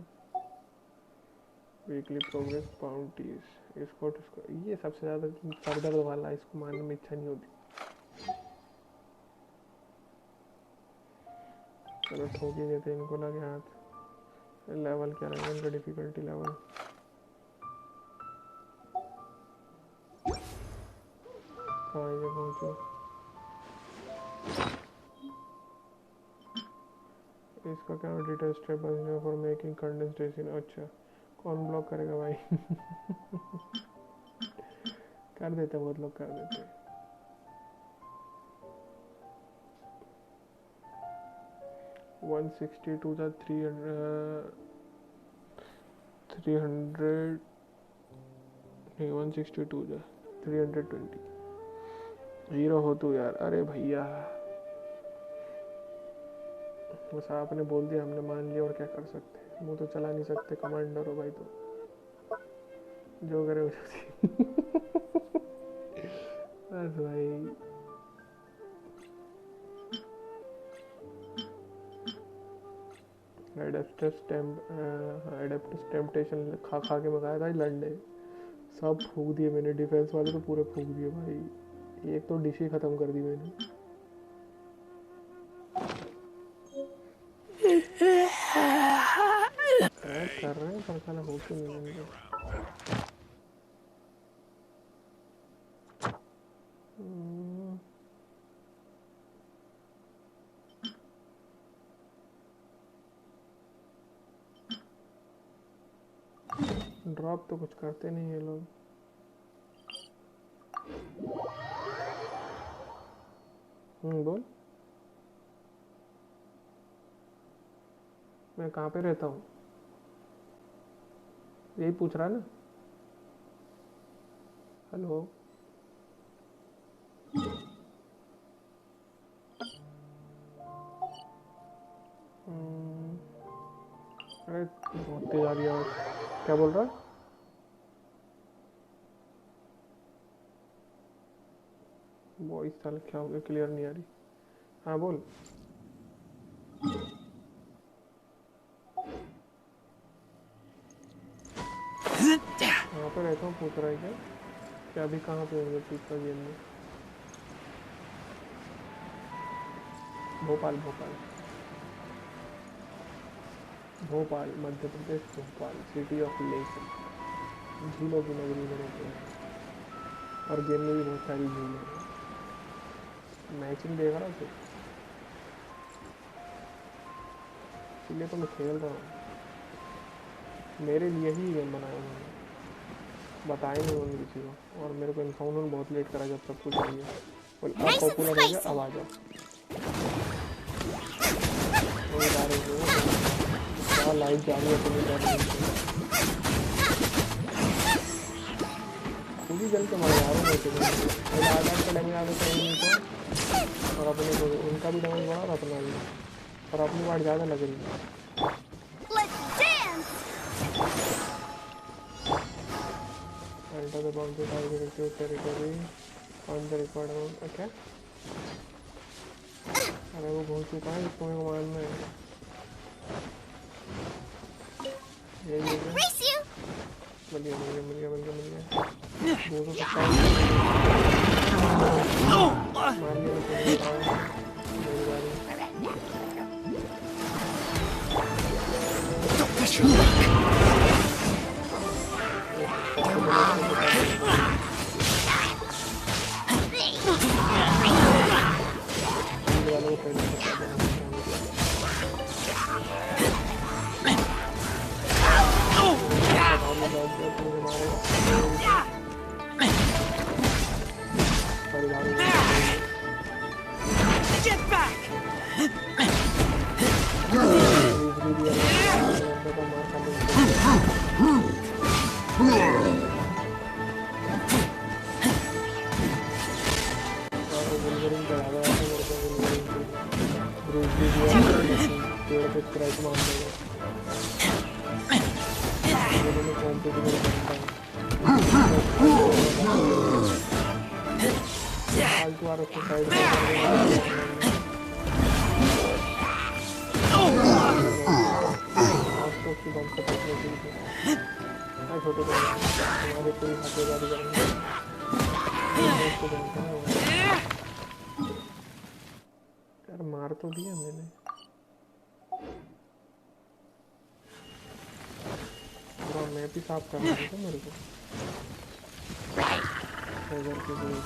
वीकली प्रोग्रेस बाउंटीज, इसको ये सबसे ज़्यादा सरदर्द वाला, इसको मारने में इच्छा नहीं होती। चलो ठोक ही देते इनको, लगे हाथ। लेवल क्या रहेगा इनका, डिफिकल्टी लेवल? कहाँ ये पहुँचो? इसका क्या detail step for making condensation. अच्छा कौन ब्लॉक करेगा भाई कर देते बहुत लोग कर देते हैं। वन 162 था 300 नहीं 162 था 320। हीरो हो तू यार। अरे भैया बस आपने बोल दिया, हमने मान लिया, और क्या कर सकते हैं? मुँह तो चला नहीं सकते, कमांडर हो भाई तो जो करे बस भाई। एडेप्टस टेम्पटेशन खा खा के मंगाया था लड़ने, सब फूक दिए मैंने। डिफेंस वाले तो पूरे फूक दिए भाई, एक तो डिश ही खत्म कर दी मैंने। कर रहे हैं पर खाना हो क्यों नहीं रहा? ड्रॉप तो कुछ करते नहीं है लोग। बोल मैं कहाँ पे रहता हूँ, यही पूछ रहा ना? हेलो अरे बहुत तेज आ रही है। क्या बोल रहा है? वॉइस साल क्या हो गया, क्लियर नहीं आ रही। हाँ बोल। यहाँ पे रहता हूँ, पूछ रहा है क्या अभी कहाँ पे होंगे पिछला गेम में? Bhopal Bhopal Bhopal Madhya Pradesh, Bhopal city of lake, झीलों की नगरी में रहते हैं। और गेम में भी बहुत सारी झीलें हैं। मैचिंग देख रहा हूँ इसलिए तो मैं खेल रहा हूँ। मेरे लिए ही गेम बनाया उन्होंने, बताए नहीं उन्होंने किसी को। और मेरे को इन्फॉर्म उन्होंने बहुत लेट करा जब सब कुछ आ गया। बोल अब पॉपुलर हो गया, अब आ जाओ। लाइट जा रही है तो नहीं जा रही, खुद ही जल के मर जा रहा हूँ। आधा का डैमेज आगे करेंगे तो, और अपने को उनका भी डैमेज बढ़ा और अपना भी, और अपनी बात ज़्यादा लग रही है। Enter the boundary directive territory on the required amount. Okay. अरे वो घूम चुका है, इसको मेरे को मारना है। Race you! मिल गया 227 मार लिया Don't push your luck. Get back! यार मार तो दिया मैंने पूरा मैप ही साफ करना है क्या मेरे को ट्रेजर के लिए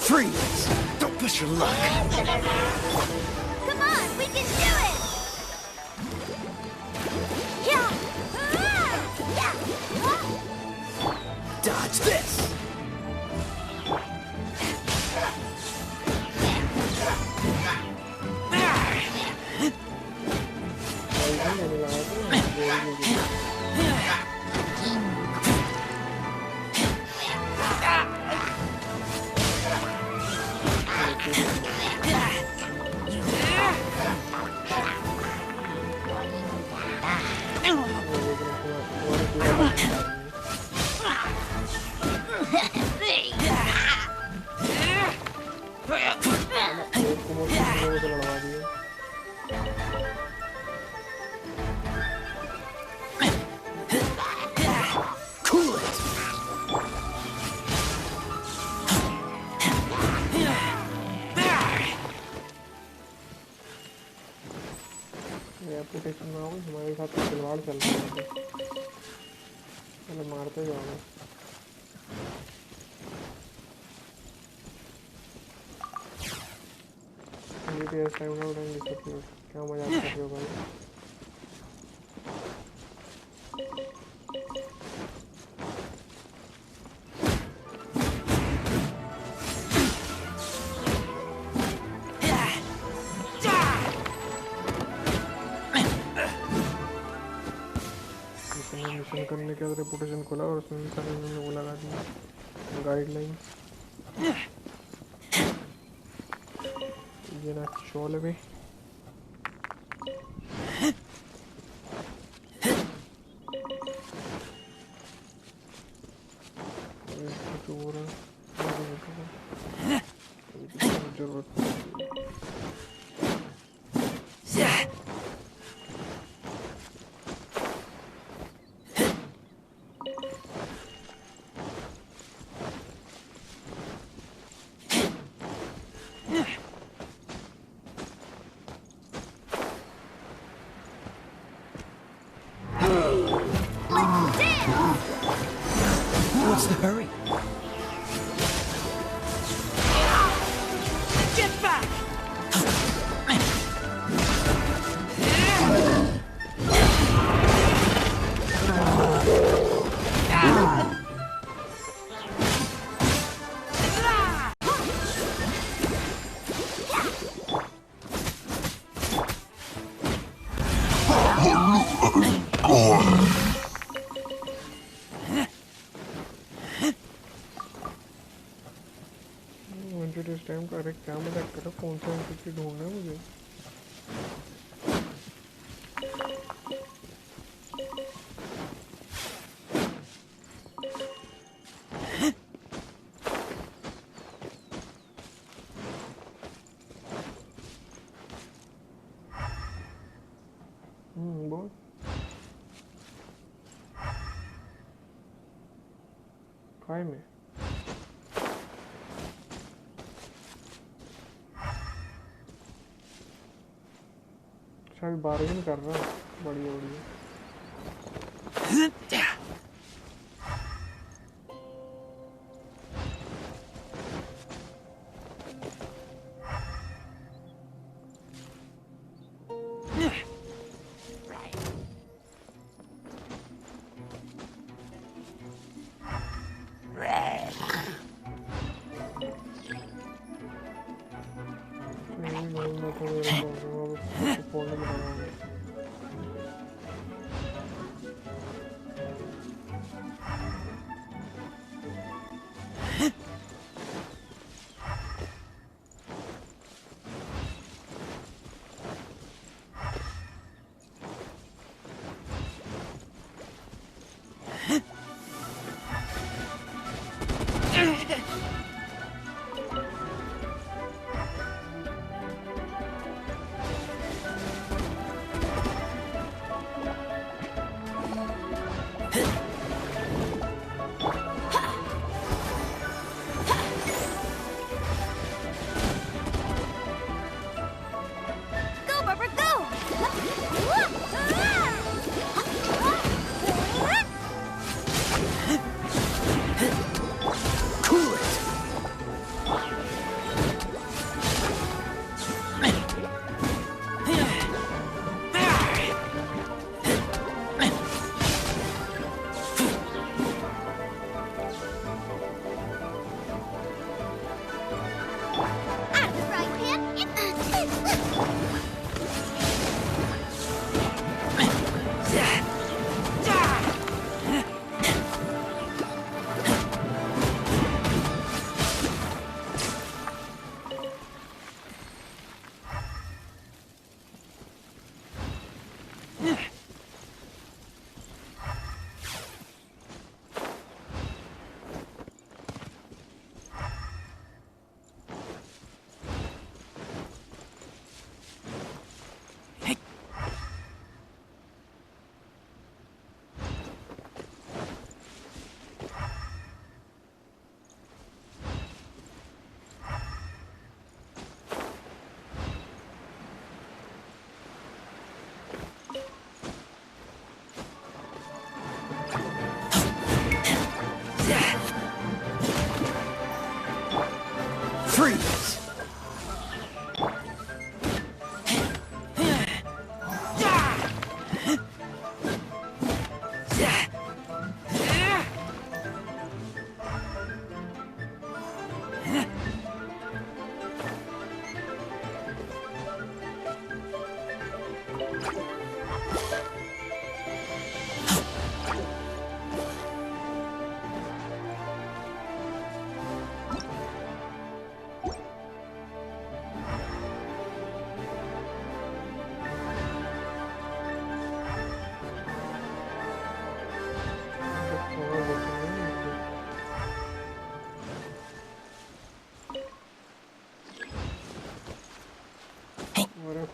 Freeze! Don't push your luck. Come on, we can do it! Yeah! Dodge this! हमारे साथ खिलवाड़ चल रहा है पहले मारते जाओ टाइम ना उड़ाएंगे क्या मजाक कर रहे हो भाई मिशन करने के बाद रेपुटेशन खोला और उसमें मिशन वो लगा दिया गाइडलाइन ये ना चोल में What's the hurry? Get back! इस टाइम का अरे क्या मजाक कर रहा है कौन सा एंटिटी ढूंढना है मुझे बोल काय में शायद बार्गेन कर रहा है बढ़िया बढ़िया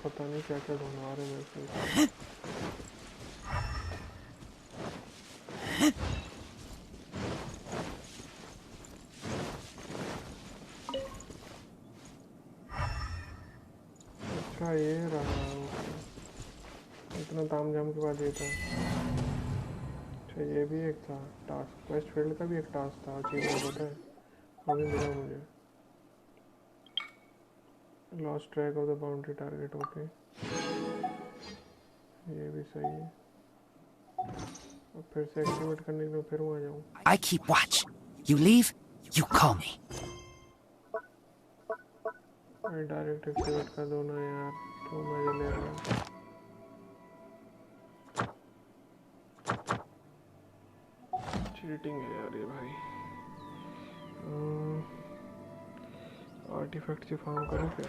पता नहीं क्या क्या ढूंढवा रहे हैं अच्छा ये रहा इतना तामझाम के बाद ये था अच्छा ये भी एक था टास्क क्वेस्ट फील्ड का भी एक टास्क था अचीवमेंट होता है अभी मिला मुझे lost track of the boundary target okay ये भी सही है अब फिर से एक्टिवेट करने के लिए फिर वहाँ जाऊँ I keep watch. You leave, you call me. Direct activate कर दो ना यार तो मजे ले रहा चीटिंग है यार ये भाई। आर्टिफैक्ट से फार्म करूँ क्या?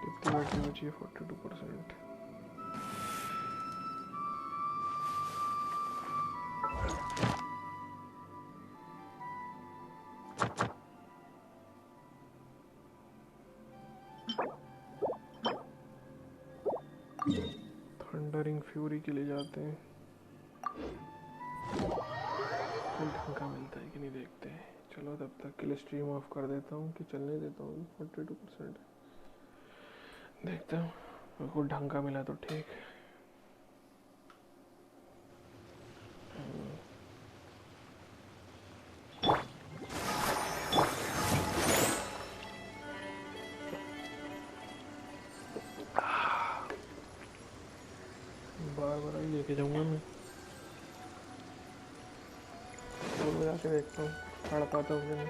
कितनी बैटरी बची है? 42%। थंडरिंग फ्यूरी के लिए जाते हैं। ढंका मिलता है कि नहीं देखते हैं। चलो तब तक के लिए स्ट्रीम ऑफ कर देता हूँ कि चलने देता हूँ। 42% देखता हूँ, अगर कोई ढंग का मिला तो ठीक। बार ही लेके जाऊंगा मैं। तो जाके देखता हूँ पढ़ पाता हूँ कि नहीं।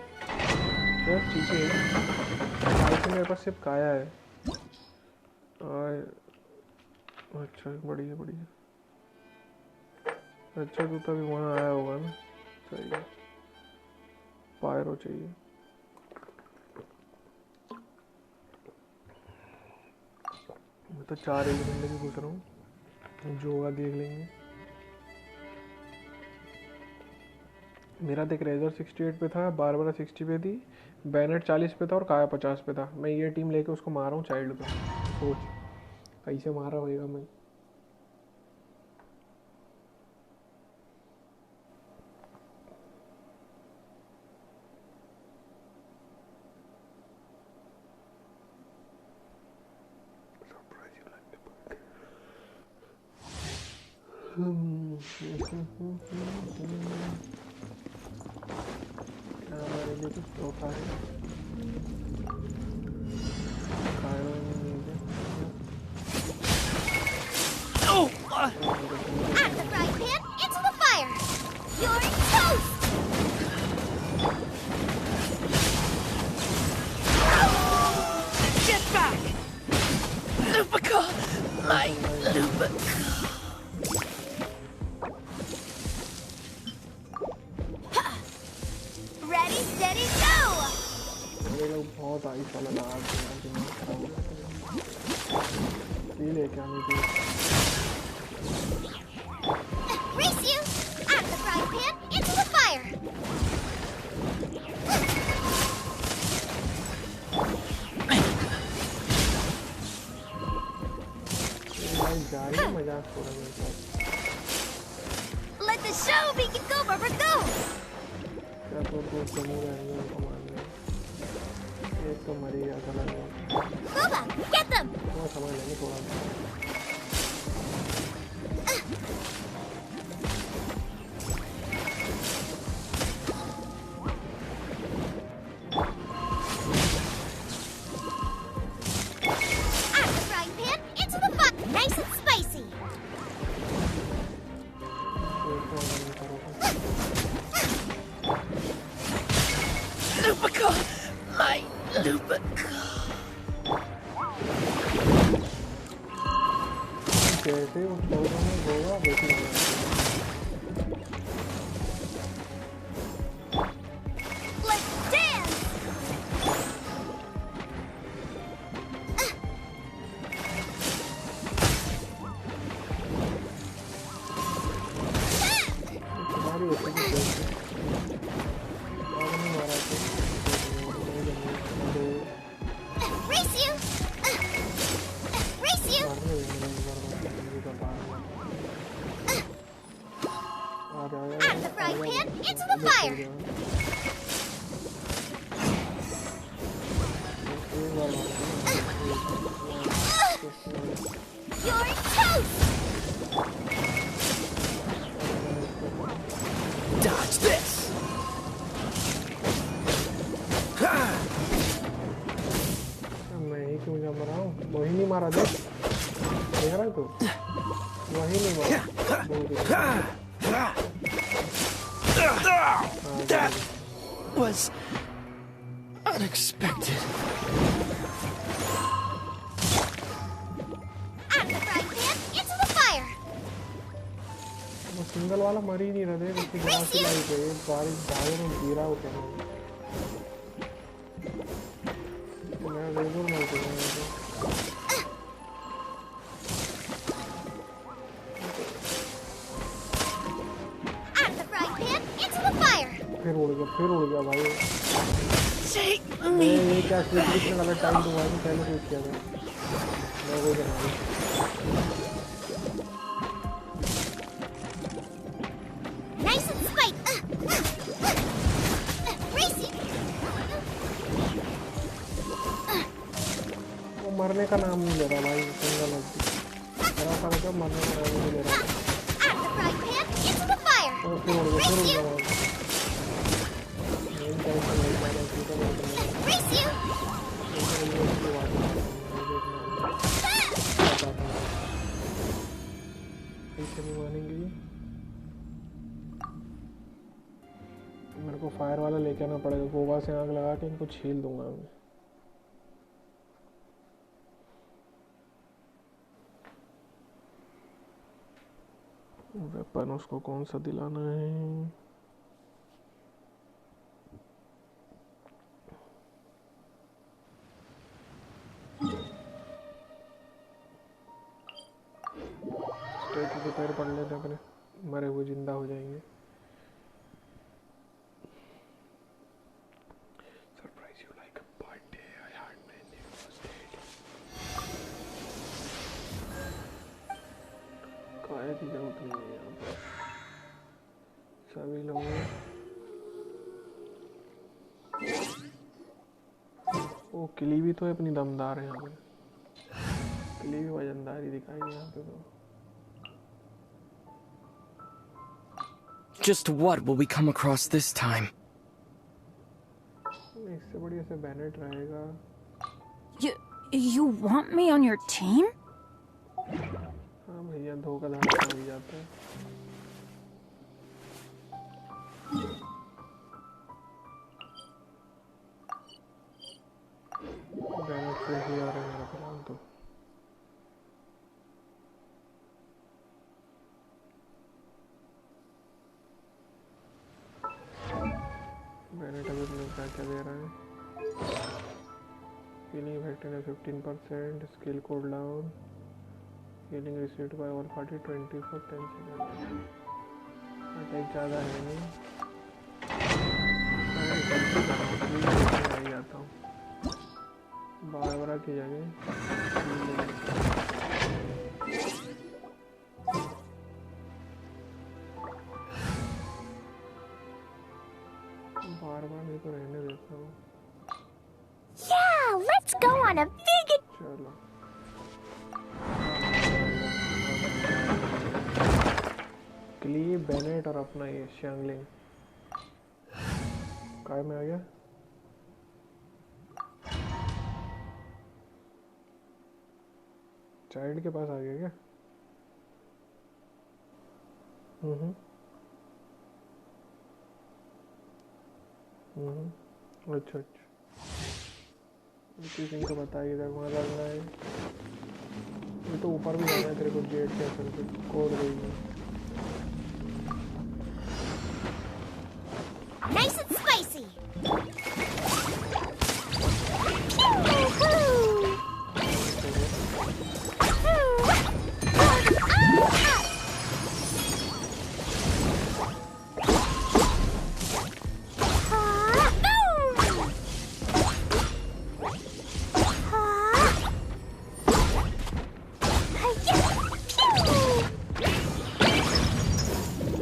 क्या चीज़ें मेरे पास सिर्फ काया है। अच्छा बढ़िया बढ़िया। अच्छा तो तभी वहाँ आया होगा ना। चाहिए पायरो चाहिए। मैं तो 4 एलिमेंट लेके घुस रहा हूँ। जो होगा देख लेंगे। मेरा देख रेजर 68 पे था, बारबरा 60 पे थी, बैनेट 40 पे था और काया 50 पे था। मैं ये टीम लेके उसको मारा हूँ चाइल्ड को। सोच कैसे मारा होगा मैं। हमारे लिए कुछ तोहफा है। At the frying pan, into the fire! You're toast! Get back! Lupica! My Lupica! Ready, steady, go! मेरे लोग बहुत आई साला लाग ये लेके आने की। Race you! At the frying pan, into the fire! Let the show begin! Go, Barbara, go! Booba, get them! At the frying pan, into the fire! Nice and spicy! Lupica! My Lupica! कैसे उस लोगों में होगा वैसे Let's dance! तुम्हारी होती है Race you! Race you! At the frying pan, into the fire! You're toast! Dodge this! मैं ही क्यों जम रहा हूँ? वही नहीं मारा देख रहा तू? वही नहीं मारा। That was unexpected. At the frying pan, into the fire! Single वाला मर ही नहीं रहे उसकी जरा सी लाइफ है बारिश भागे में गिरा होता है मैं रेगुलर मर गया फिर उड़ गया भाई ये क्या स्विच में गलत टाइम दूंगा नहीं पहले स्विच किया था मैं वही करना वो मरने का नाम नहीं ले रहा भाई सिंगल जरा सा मतलब मरने का नाम नहीं ले रहा फिर उड़ गया मेरे को फायर वाला लेके आना पड़ेगा गोवा से आग लगा के इनको छील दूंगा मैं वेपन उसको कौन सा दिलाना है स्टेज के पैर पड़ लेते अपने मरे हुए जिंदा हो जाएंगे surprise you like a birthday I had many काहे की जरूरत नहीं है यहाँ पर सभी लोग ओ किली भी तो अपनी दमदार है यहाँ पे किली भी वजनदारी दिखाई यहाँ पे तो Just what will we come across this time? इससे बढ़िया से बैनेट रहेगा You want me on your team? हाँ भैया धोखाधड़ी हो जाता है बैनेट से ही आ रहा है मेरा प्लान तो बैनेट अभी अपने क्या क्या दे रहा है healing effectiveness 15% skill code down healing received by all party 20 for 10 seconds attack ज़्यादा है नहीं मैं नहीं जाता हूँ बारबरा की जगह बारबरा नहीं तो रहने देता हूँ Yeah, let's go on a big चलो क्ली बेनेट और अपना ये शैंगलिंग काय में आ गया चाइल्ड के पास आ गया क्या अच्छा अच्छा किसी को बता इधर वहाँ लगना है ये तो ऊपर भी जाना है तेरे को जेट के असल पे कोड देगी nice and spicy.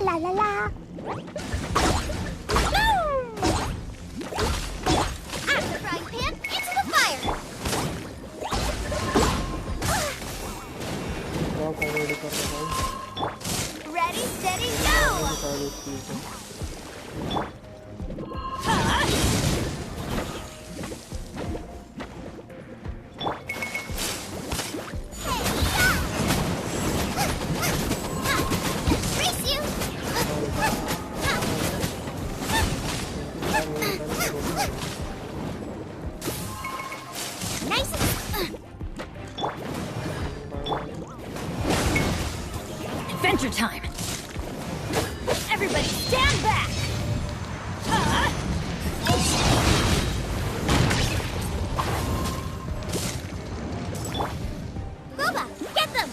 La la la. Ready, steady, go! Adventure time! Everybody stand back! Boba, get them!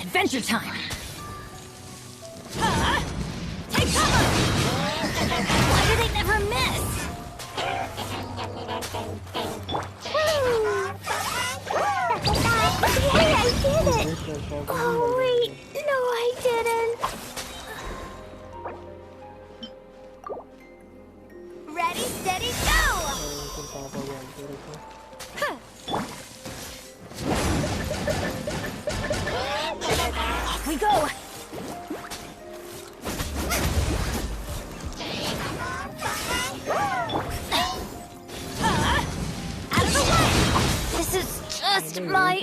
Adventure time! Take cover! Why do they never miss? Hey, I did it! Oh, wait. No, I didn't. Ready, steady, go! Off we go! Out of the way! This is just my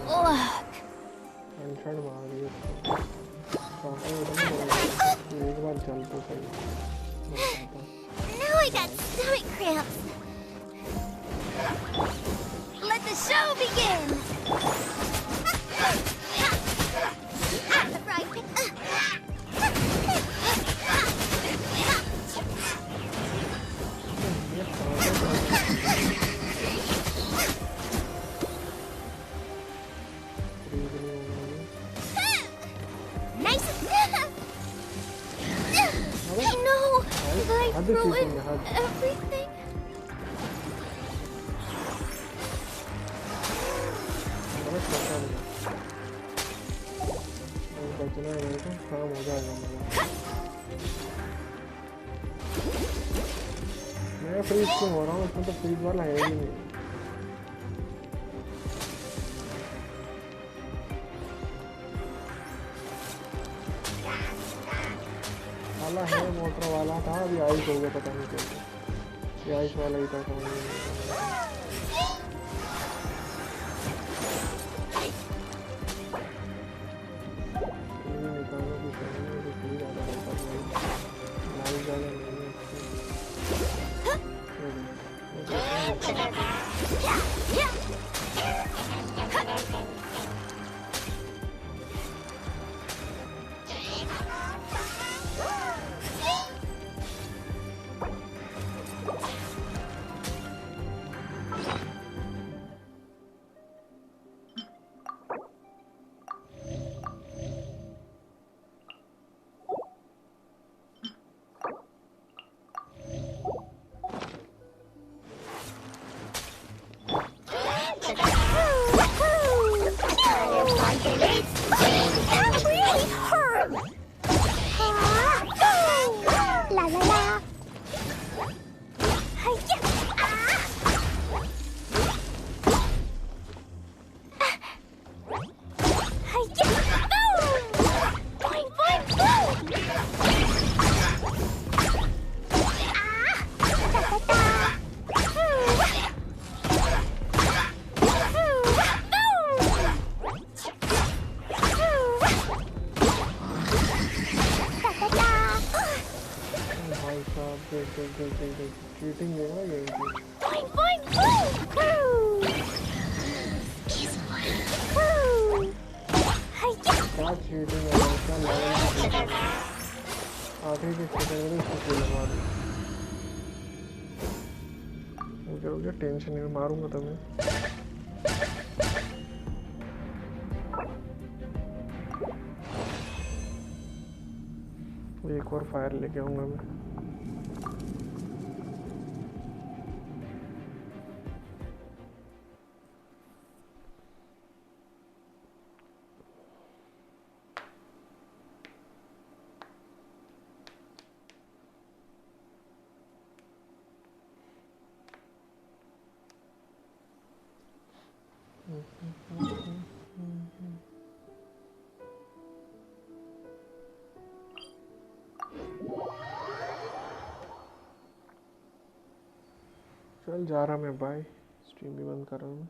luck. Now I got stomach cramps. Let the show begin! Nice! No! Did I ruin everything? मैं freeze क्यों हो रहा हूँ? इसमें तो freeze वाला है ही नहीं। वाला है मोटर वाला था, अभी आइस हो गया, पता नहीं कैसे। ये आइस वाला ही था, समझ नहीं चीटिंग है ना ये Fine, fine, woo! क्या चीटिंग है ऐसा लेवल आखिरी के चीटिंग में इसको लगवा दी मुझे टेंशन नहीं, मारूंगा तुम्हें। एक और फायर लेके आऊंगा मैं। चल जा रहा मैं, बाय। स्ट्रीम भी बंद कर रहा हूँ।